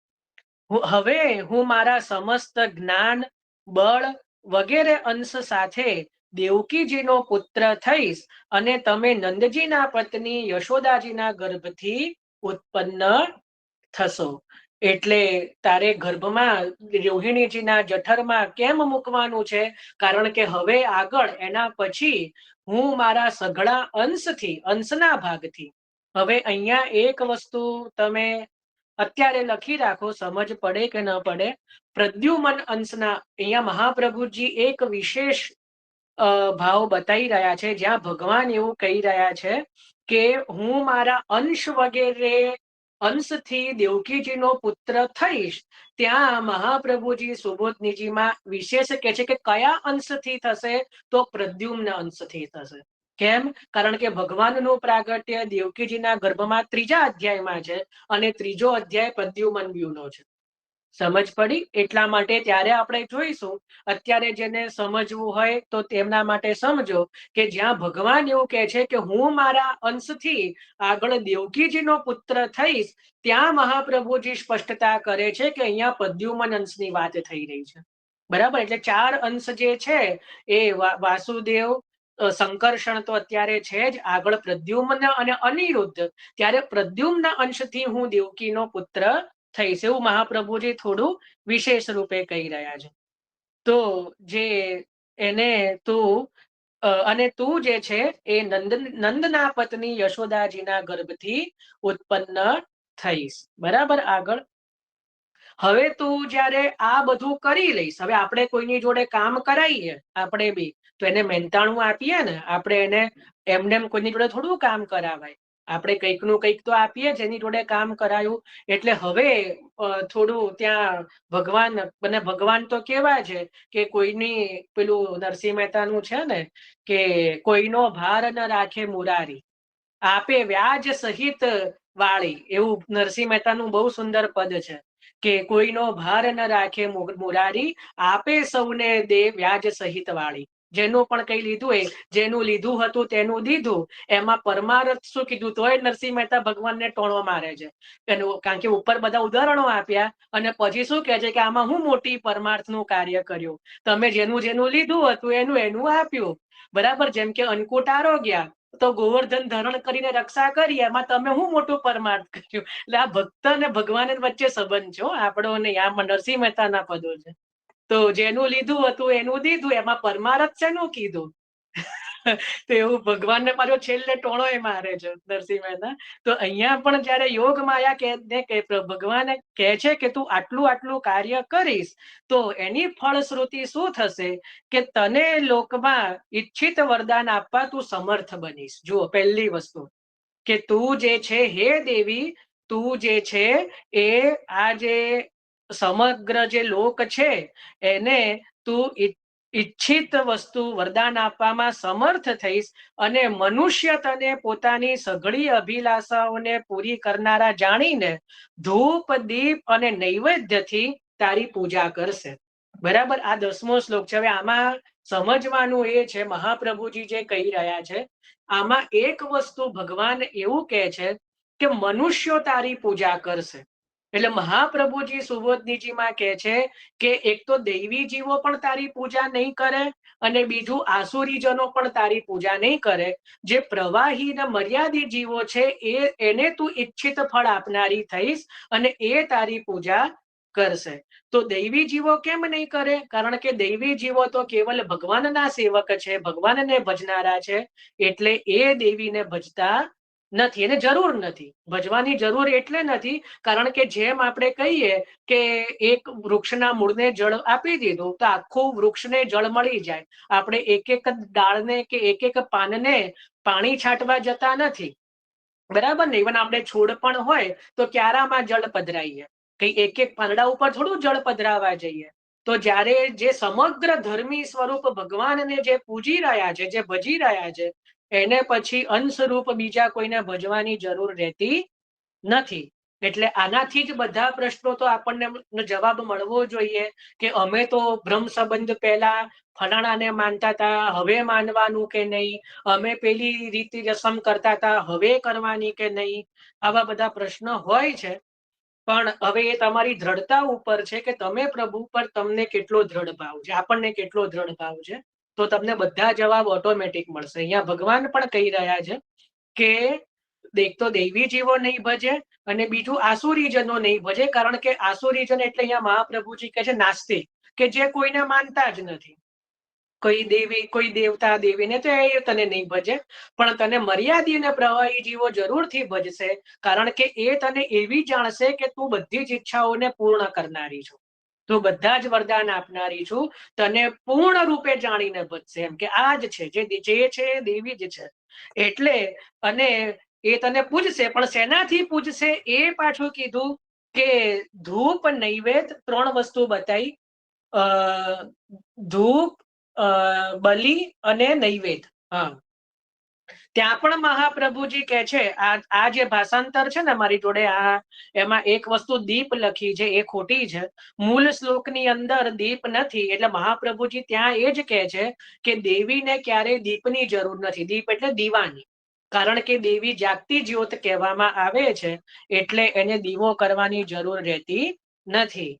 હવે હું મારા સમસ્ત જ્ઞાન, બળ વગેરે અંશ સાથે દેવકીજીનો પુત્ર થઈશ અને તમે નંદજીના પત્ની યશોદાજીના ગર્ભથી ઉત્પન્ન થશો. એટલે તારે ગર્ભમાં રોહિણીજીના જઠરમાં કેમ મૂકવાનું છે? કારણ કે હવે આગળ એના પછી હું મારા સઘળા અંશથી, અંશના ભાગથી, હવે અહીંયા એક વસ્તુ તમે અત્યારે લખી રાખો, સમજ પડે કે ન પડે. પ્રદ્યુમન અંશના, અહીંયા મહાપ્રભુજી એક વિશેષ ભાવ બતાવી રહ્યા છે, જ્યાં ભગવાન એવું કહી રહ્યા છે કે હું મારા અંશ વગેરે અંશથી દેવકીજીનો પુત્ર થઈશ. ત્યાં મહાપ્રભુજી સુબોધનીજીમાં વિશેષ કહે છે કે કયા અંશથી થશે? તો પ્રદ્યુમ્ન અંશથી થશે. કેમ? કારણ કે ભગવાનનું પ્રાગટ્ય દેવકીજીના ગર્ભમાં 3જા અધ્યાયમાં છે અને 3જો અધ્યાય પ્રદ્યુમન વ્યુહનો છે. સમજ પડી? એટલા માટે ત્યારે આપણે જોઈશું. અત્યારે જેને સમજવું હોય તો તેમના માટે સમજો કે જ્યાં ભગવાન એવું કહે છે કે હું મારા અંશથી આગળ દેવકીજીનો પુત્ર થઈશ, ત્યાં મહાપ્રભુજી સ્પષ્ટતા કરે છે કે અહીંયા પ્રદ્યુમન અંશની વાત થઈ રહી છે. બરાબર. એટલે 4 અંશ જે છે એ વાસુદેવ, સંકર્ષણ તો અત્યારે છે જ, આગળ પ્રદ્યુમ્ન અને અનિરુદ્ધ, ત્યારે પ્રદ્યુમ્ન અંશથી હું દેવકીનો પુત્ર થઈશ, એવું મહાપ્રભુજી થોડું વિશેષ રૂપે કહી રહ્યા છે. તો જે એને તું અને તું જે છે એ નંદના પત્ની યશોદાજીના ગર્ભથી ઉત્પન્ન થઈશ. બરાબર. આગળ હવે તું જ્યારે આ બધું કરી લઈશ, હવે આપણે કોઈની જોડે કામ કરાવીએ, આપણે બી તો એને મહેનતાણું આપીએ ને, આપણે એને એમને કોઈની જોડે થોડું કામ કરાવાય. આપણે કંઈકનું કંઈક તો આપીએ જેની જોડે કામ કરાયું. એટલે હવે થોડું ત્યાં ભગવાન અને ભગવાન તો કેવા છે કે કોઈની પેલું નરસિંહ મહેતાનું છે ને કે કોઈનો ભાર ન રાખે મુરારી, આપે વ્યાજ સહિત વાળી, એવું નરસિંહ મહેતાનું બહુ સુંદર પદ છે કે કોઈનો ભાર ન રાખે મુરારી, આપે સૌને દે વ્યાજ સહિત વાળી. જેનું પણ કઈ લીધું હોય, જેનું લીધું હતું તેનું દીધું, એમાં પરમાર્થ શું કીધું તોય નરસિંહ મહેતા ભગવાનને ટોણો મારે છે એનું, કારણ કે ઉપર બધા ઉદાહરણો આપ્યા અને પછી શું કહે છે કે આમાં હું મોટી પરમાર્થનું કાર્ય કર્યું, તમે જેનું જેનું લીધું હતું એનું એનું આપ્યું. બરાબર, જેમ કે અન્નકૂટ આરોગ્યા તો ગોવર્ધન ધારણ કરીને રક્ષા કરી, એમાં તમે હું મોટું પરમાર્થ કર્યું. એટલે આ ભક્ત અને ભગવાન વચ્ચે સંબંધ છે આપણો નહીં, આ નરસિંહ મહેતાના પદો છે. તો જેનું લીધું હતું એનું દીધું, એમાં પરમાર્થ શેનું કીધું. તો એવું ભગવાનને પાછો છેલ્લે ટોણો મારે છે નરસિંહ મહેતા. તો અહીંયા પણ જયારે યોગ માયા કે ભગવાને કહે છે કે તું આટલું આટલું કાર્ય કરીશ તો એની ફળશ્રુતિ શું થશે કે તને લોકમાં ઈચ્છિત વરદાન આપવા તું સમર્થ બનીશ. જુઓ, પહેલી વસ્તુ કે તું જે છે હે દેવી, તું જે છે એ આ જે સમગ્ર જે લોક છે એને તું ઈચ્છિત વસ્તુ વરદાન આપવામાં સમર્થ થઈશ અને મનુષ્ય તને પોતાની સઘળી અભિલાષાઓને પૂરી કરનારા જાણીને ધૂપ દીપ અને નૈવેદ્યથી તારી પૂજા કરશે. બરાબર, આ 10મો શ્લોક છે. હવે આમાં સમજવાનું એ છે, મહાપ્રભુજી જે કહી રહ્યા છે આમાં એક વસ્તુ ભગવાન એવું કહે છે કે મનુષ્યો તારી પૂજા કરશે. એટલે મહાપ્રભુજી સુબોધનીજીમાં કહે છે કે એક તો દૈવી જીવો પણ તારી પૂજા નહીં કરે અને બીજું આસુરીજનો પણ તારી પૂજા નહીં કરે. જે પ્રવાહી ને મર્યાદિત જીવો છે એને તું ઈચ્છિત ફળ આપનારી થઈશ અને એ તારી પૂજા કરશે. તો દૈવી જીવો કેમ નહીં કરે? કારણ કે દૈવી જીવો તો કેવલ ભગવાનના સેવક છે, ભગવાનને ભજનારા છે, એટલે એ દેવીને ભજતા નથી, એને જરૂર નથી ભજવાની. જરૂર એટલે નથી કારણ કે જેમ આપણે કહીએ કે એક વૃક્ષના મૂળને જળ આપી દીધું તો આખું વૃક્ષને જળ મળી જાય. આપણે એક એક ડાળને કે એક એક પાનને પાણી છાંટવા જતા નથી, બરાબર ને. ઇવન આપણે છોડ પણ હોય તો ક્યારામાં જળ પધરાઈએ, કઈ એક એક પાંદડા ઉપર થોડું જળ પધરાવા જઈએ. તો જ્યારે જે સમગ્ર ધર્મી સ્વરૂપ ભગવાનને જે પૂજી રહ્યા છે, જે ભજી રહ્યા છે, એને પછી અંશરૂપ બીજા કોઈને ભજવાની જરૂર રહેતી નથી. એટલે આનાથી જ બધા પ્રશ્નો તો આપણને જવાબ મળવો જોઈએ કે અમે તો બ્રહ્મ સંબંધ પહેલા ફલાણાને માનતા હતા, હવે માનવાનું કે નહીં, અમે પેલી રીતિ રસમ કરતા હતા, હવે કરવાની કે નહીં. આવા બધા પ્રશ્નો હોય છે. પણ હવે એ તમારી દ્રઢતા ઉપર છે કે તમે પ્રભુ પર તમને કેટલો દ્રઢ ભાવ છે, આપણને કેટલો દ્રઢ ભાવ છે. તો તમને બધા જવાબ ઓટોમેટિક મળશે. અહીંયા ભગવાન પણ કહી રહ્યા છે કે એક તો દૈવી જીવો નહીં ભજે અને બીજું આસુરીજનો નહીં ભજે. કારણ કે આસુરીજન એટલે અહીંયા મહાપ્રભુજી કહે છે નાસ્તિક, કે જે કોઈને માનતા જ નથી. કોઈ દેવી કોઈ દેવતા દેવીને તો એ તને નહીં ભજે, પણ તને મર્યાદિત અને પ્રવાહી જીવો જરૂરથી ભજશે. કારણ કે એ તને એવી જાણશે કે તું બધી જ ઈચ્છાઓને પૂર્ણ કરનારી છું, તું બધા જ વરદાન આપનારી છું, તને પૂર્ણ રૂપે જાણીને ભજશે. એમ કે આ જ છે જે છે દેવી જ છે. એટલે અને એ તને પૂજશે, પણ શેનાથી પૂજશે એ પાછું કીધું કે ધૂપ નૈવેદ્ય 3 વસ્તુ બતાવી, ધૂપ બલિ અને નૈવેદ્ય. હા, ત્યાં પણ મહાપ્રભુજી કહે છે, આ જે ભાષાંતર છે ને મારી જોડે, એમાં એક વસ્તુ દીપ લખી છે એ ખોટી છે. મૂળ શ્લોકની અંદર દીપ નથી. એટલે મહાપ્રભુજી ત્યાં એ જ કહે છે કે દેવીને ક્યારેય દીપની જરૂર નથી. દીપ એટલે દીવાની, કારણ કે દેવી જાગતી જ્યોત કહેવામાં આવે છે, એટલે એને દીવો કરવાની જરૂર રહેતી નથી.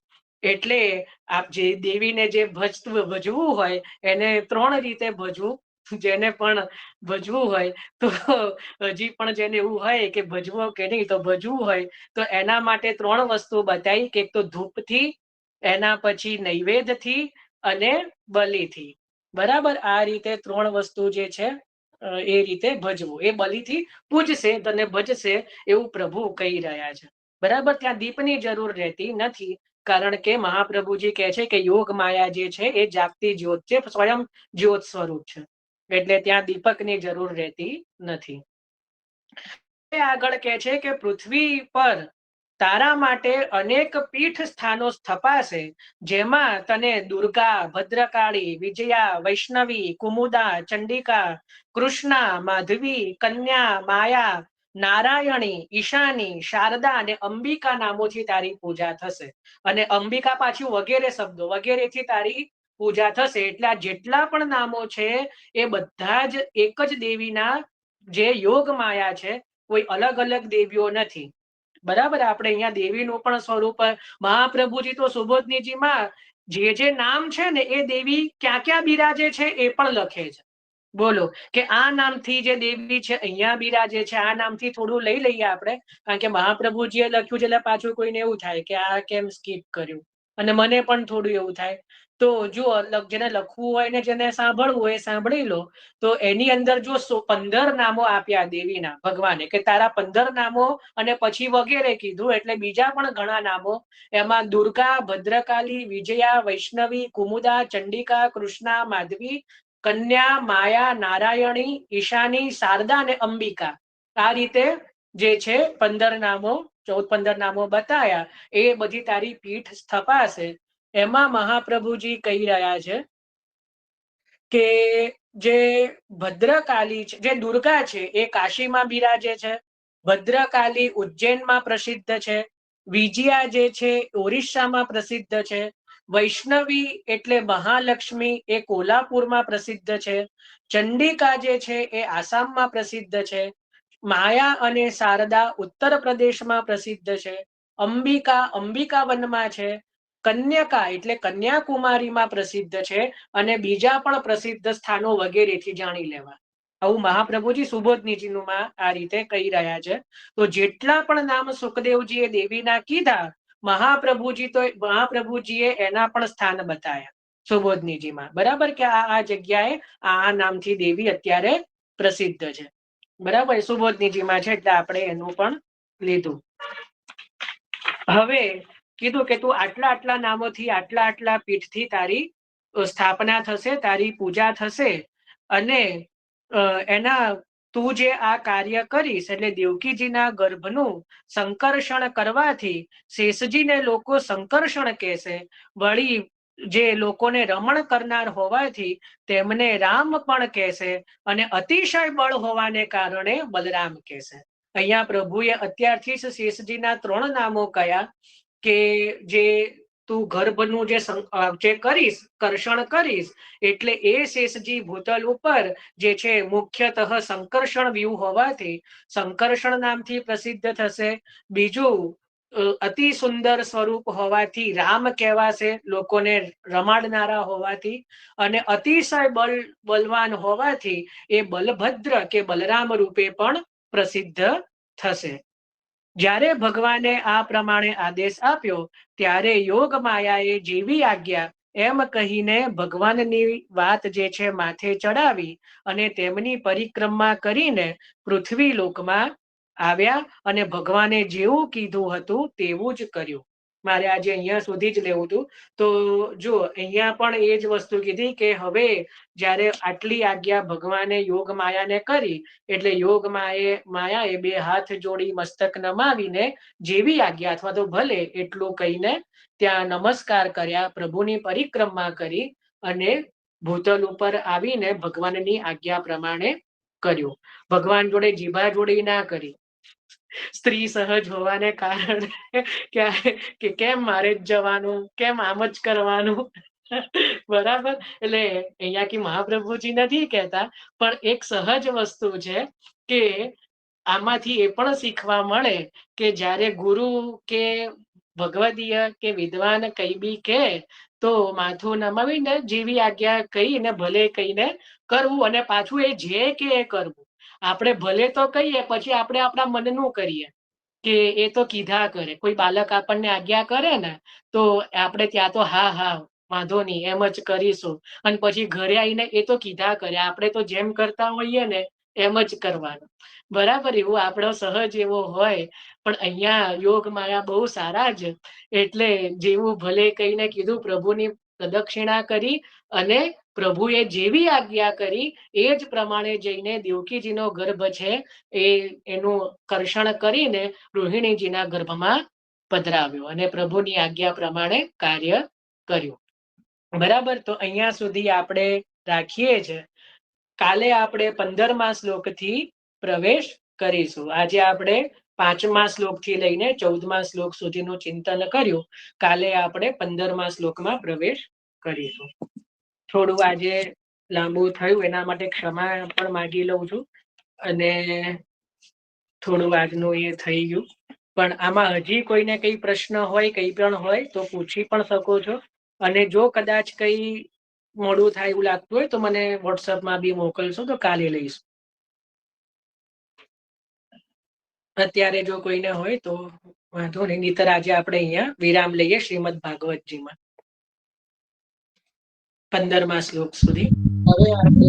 એટલે આપ જે દેવીને જે ભજવું હોય એને 3 રીતે ભજવું. જેને પણ ભજવું હોય તો હજી પણ જેને એવું હોય કે ભજવો કે નહીં તો ભજવું હોય તો એના માટે 3 વસ્તુ બતાવી કે એક તો ધૂપથી, એના પછી નૈવેદ્યથી અને બલિથી. બરાબર, આ રીતે 3 વસ્તુ જે છે એ રીતે ભજવું. એ બલિથી પૂજશે તને ભજશે એવું પ્રભુ કહી રહ્યા છે. બરાબર, ત્યાં દીપની જરૂર રહેતી નથી. કારણ કે મહાપ્રભુજી કહે છે કે યોગ માયા જે છે એ જાગતી જ્યોત છે, સ્વયં જ્યોત સ્વરૂપ છે, એટલે ત્યાં દીપકની જરૂર રહેતી નથી. આગળ કહે છે કે પૃથ્વી પર તારા માટે અનેક પીઠ સ્થાનો સ્થપાશે, જેમાં તને દુર્ગા, ભદ્રકાળી, વિજયા, વૈષ્ણવી, કુમુદા, ચંડિકા, કૃષ્ણા, માધવી, કન્યા, માયા, નારાયણી, ઈશાની, શારદા અને અંબિકા નામોથી તારી પૂજા થશે. અને અંબિકા પાછું વગેરે શબ્દો વગેરેથી તારી પૂજા થશે. એટલે આ જેટલા પણ નામો છે એ બધા જ એક જ દેવીના જે યોગ માયા છે, કોઈ અલગ અલગ દેવીઓ નથી. બરાબર. આપણે અહીંયા દેવીનું પણ સ્વરૂપ મહાપ્રભુજી તો સુબોધનીજીમાં જે નામ છે ને એ દેવી ક્યાં ક્યાં બિરાજે છે એ પણ લખે છે. બોલો કે આ નામથી જે દેવી છે અહીંયા બિરાજે છે, આ નામથી થોડું લઈ લઈએ આપણે, કારણ કે મહાપ્રભુજીએ લખ્યું છે એટલે પાછું કોઈને એવું થાય કે આ કેમ સ્કીપ કર્યું, અને મને પણ થોડું એવું થાય. તો જો જેને લખવું હોય ને જેને સાંભળવું હોય સાંભળી લો. તો એની અંદર જો 15 નામો આપ્યા દેવીના ભગવાને, કે તારા 15 નામો અને પછી વગેરે કીધું, એટલે બીજા પણ ઘણા નામો. એમાં દુર્ગા, ભદ્રકાલી, વિજયા, વૈષ્ણવી, કુમુદા, ચંડિકા, કૃષ્ણા, માધવી, કન્યા, માયા, નારાયણી, ઈશાની, શારદા અને અંબિકા. આ રીતે જે છે 15 નામો 14-15 નામો બતાયા. એ બધી તારી પીઠ સ્થપાશે. એમાં મહાપ્રભુજી કહી રહ્યા છે કે જે ભદ્રકાલી છે, જે દુર્ગા છે એ કાશીમાં બિરાજે છે, ભદ્રકાલી ઉજ્જૈનમાં પ્રસિદ્ધ છે, વિજયા જે છે ઓરિસ્સામાં પ્રસિદ્ધ છે, વૈષ્ણવી એટલે મહાલક્ષ્મી એ કોલ્હાપુરમાં પ્રસિદ્ધ છે, ચંડિકા જે છે એ આસામમાં પ્રસિદ્ધ છે, માયા અને શારદા ઉત્તર પ્રદેશમાં પ્રસિદ્ધ છે, અંબિકા અંબિકાવનમાં છે, કન્યકા એટલે કન્યાકુમારીમાં પ્રસિદ્ધ છે, અને બીજા પણ પ્રસિદ્ધ સ્થાનો વગેરેથી જાણી લેવા. આવું મહાપ્રભુજી સુબોધનીજીનું આ રીતે કહી રહ્યા છે. તો જેટલા પણ નામ સુખદેવજીએ દેવીના કીધા, મહાપ્રભુજીએ એના પણ સ્થાન બતાવ્યા સુબોધનીજીમાં. બરાબર, કે આ જગ્યાએ આ નામથી દેવી અત્યારે પ્રસિદ્ધ છે. બરાબર, સુબોધનીજીમાં છે એટલે આપણે એનું પણ લીધું. હવે કીધું કે તું આટલા નામોથી આટલા પીઠથી તારી સ્થાપના થશે, તારી પૂજા થશે, અને એના તું જે આ કાર્ય કરીશ એટલે દેવકીજીના ગર્ભનું સંકર્ષણ કરવાથી શેષજીને લોકો સંકર્ષણ કહેશે, વળી જે લોકોને રમણ કરનાર હોવાથી તેમને રામ પણ કહેશે, અને અતિશય બળ હોવાને કારણે બલરામ કહેશે. અહીંયા પ્રભુએ અત્યારથી જ શેષજીના 3 નામો કયા, કે જે તું ગર્ભનું જે કરીશ, કર્ષણ કરીશ, એટલે એ શેષજી ભૂતલ ઉપર જે છે મુખ્યતઃ સંકર્ષણ વ્યૂહ હોવાથી સંકર્ષણ નામથી પ્રસિદ્ધ થશે. બીજું, અતિ સુંદર સ્વરૂપ હોવાથી રામ કહેવાશે, લોકોને રમાડનારા હોવાથી, અને અતિશય બલવાન હોવાથી એ બલભદ્ર કે બલરામ રૂપે પણ પ્રસિદ્ધ થશે. જ્યારે ભગવાને આ પ્રમાણે આદેશ આપ્યો ત્યારે યોગ માયાએ જેવી આજ્ઞા એમ કહીને ભગવાનની વાત જે છે માથે ચડાવી અને તેમની પરિક્રમા કરીને પૃથ્વી લોકમાં આવ્યા, અને ભગવાને જેવું કીધું હતું તેવું જ કર્યું. મારે આજે અહીંયા સુધી જ લેવું હતું. તો જો અહીંયા પણ એ જ વસ્તુ કીધી કે હવે જ્યારે આટલી આજ્ઞા ભગવાને યોગ માયાને કરી, એટલે યોગ માયાએ 2 હાથ જોડી મસ્તક નમાવીને જેવી આજ્ઞા અથવા તો ભલે એટલું કહીને ત્યાં નમસ્કાર કર્યા, પ્રભુની પરિક્રમા કરી અને ભૂતલ ઉપર આવીને ભગવાનની આજ્ઞા પ્રમાણે કર્યું. ભગવાન જોડે જીભા જોડી ના કરી, સ્ત્રી સહજ હોવાને કારણે કે કેમ મારે જ જવાનું, કેમ આમ જ કરવાનું. બરાબર, એટલે અહીંયા કે મહાપ્રભુજી નથી કહેતા, પણ એક સહજ વસ્તુ છે કે આમાંથી એ પણ શીખવા મળે કે જ્યારે ગુરુ કે ભગવદીય કે વિદ્વાન કઈ બી કહે તો માથું નમાવીને જેવી આજ્ઞા કહીને ભલે કહીને કરવું, અને પાછું એ જે કે એ કરવું. આપણે ભલે તો કહીએ, પછી આપણે આપણા મનનું કરીએ કે એ તો કીધા કરે. કોઈ બાળક આપણને આજ્ઞા કરે ને તો આપણે ત્યાં તો હા વાંધો નહીં એમ જ કરીશું, અને પછી ઘરે આવીને એ તો કીધા કરે, આપણે તો જેમ કરતા હોઈએ ને એમ જ કરવાનું. બરાબર, એવું આપણો સહજ એવો હોય. પણ અહીંયા યોગ માયા બહુ સારા જ, એટલે જેવું ભલે કહીને કીધું, પ્રભુની પ્રદક્ષિણા કરી અને પ્રભુએ જેવી આજ્ઞા કરી એ જ પ્રમાણે જઈને દેવકીજીનો ગર્ભ છે એનું કર્ષણ કરીને રોહિણીજીના ગર્ભમાં પધરાવ્યો અને પ્રભુની આજ્ઞા પ્રમાણે કાર્ય કર્યું. બરાબર, તો અહીંયા સુધી આપણે રાખીએ છે. કાલે આપણે 15મા શ્લોકથી પ્રવેશ કરીશું. આજે આપણે 5મા શ્લોકથી લઈને 14મા શ્લોક સુધીનું ચિંતન કર્યું. કાલે આપણે 15મા શ્લોકમાં પ્રવેશ કરીશું. થોડું આજે લાંબુ થયું એના માટે ક્ષમા પણ માંગી લઉં છું અને થોડું આજનું એ થઈ ગયું. પણ આમાં હજી કોઈને કઈ પ્રશ્ન હોય કઈ પણ હોય તો પૂછી પણ શકો છો. અને જો કદાચ કઈ મોડું થાય એવું લાગતું હોય તો મને વોટ્સઅપમાં બી મોકલશો તો કાલે લઈશું. અત્યારે જો કોઈને હોય તો વાંધો નહીં, નહીંતર આજે આપણે અહીંયા વિરામ લઈએ શ્રીમદ ભાગવતજીમાં 15મા શ્લોક સુધી. હવે આપણે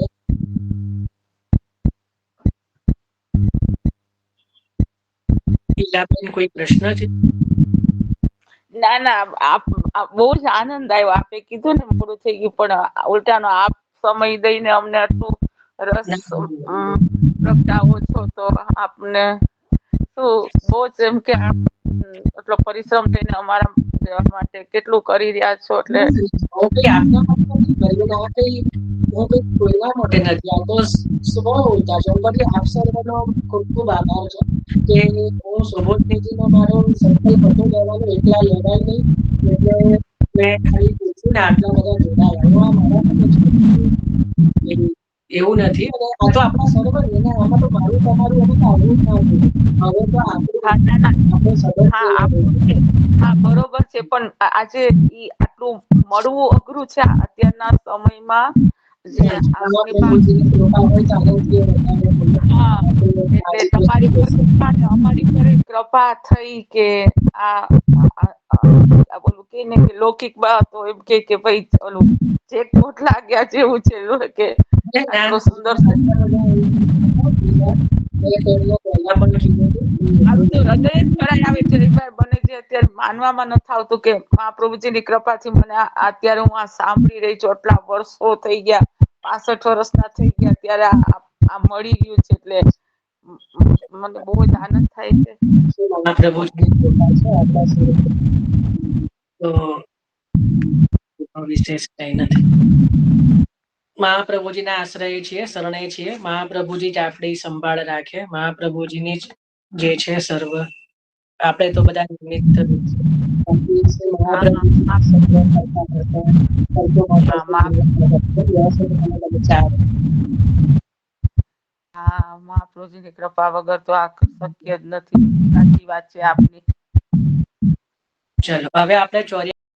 ઈલાબેન કોઈ પ્રશ્ન છે? ના ના, બહુ જ આનંદ આવ્યો. આપે કીધું ને મોડું થઈ ગયું, પણ ઉલટાનો આપ સમય દઈને અમને આટલું રસ પ્રગટાવો છો તો આપને શું બહુ જ એમ કે એટલો પરિશ્રમ થઈને અમારા માટે કેટલું કરી રહ્યા છો. એટલે હું કઈ કોઈના માટે નથી, આ તો સ્વ ઉલટા છે. બધી આપ સર્વનો ખૂબ ખૂબ આભાર છે કે હું સુબોધનીજીનો મારો સંકલ્પ હતો લેવાનો, એકલા લેવાય નહીં. એટલે મેં ખાલી પૂછ્યું ને આટલા બધા જોડાયા. હું આ મારા એવું નથી. અને આ તો આપણા સર્વ ને, આમાં તો મારું તમારું હવે તો આવવું જ ના જોઈએ. હવે તો આપણે સર્વ હા બરોબર છે, પણ આજે આટલું મળવું અઘરું છે અત્યારના સમયમાં. એટલે તમારી અમારી પર કૃપા થઈ કે આ બોલું કે ને કે લૌકિક તો એમ કે ભાઈ ઓલું જેકપોટ લાગ્યા જેવું છે કે આટલો સુંદર બને છે. અત્યારે માનવામાં નથી આવતું કે મહાપ્રભુજીની કૃપાથી મને અત્યારે હું આ સાંભળી રહી છું. આટલા વર્ષો થઈ ગયા, 65 વર્ષના થઈ ગયા, ત્યારે આ મળી રહ્યું છે. એટલે મને બહુ જ આનંદ થાય છે. વિશેષ કઈ નથી. મહાપ્રભુજીના આશ્રય છીએ, શરણે છીએ. મહાપ્રભુજી જ આપણી સંભાળ રાખે. મહાપ્રભુજીની જે છે સર્વ. આપણે તો બધા નિમિત્ત. હા, મહાપ્રભુજીની કૃપા વગર તો આ શક્ય જ નથી. સાચી વાત છે આપની. ચલો હવે આપણે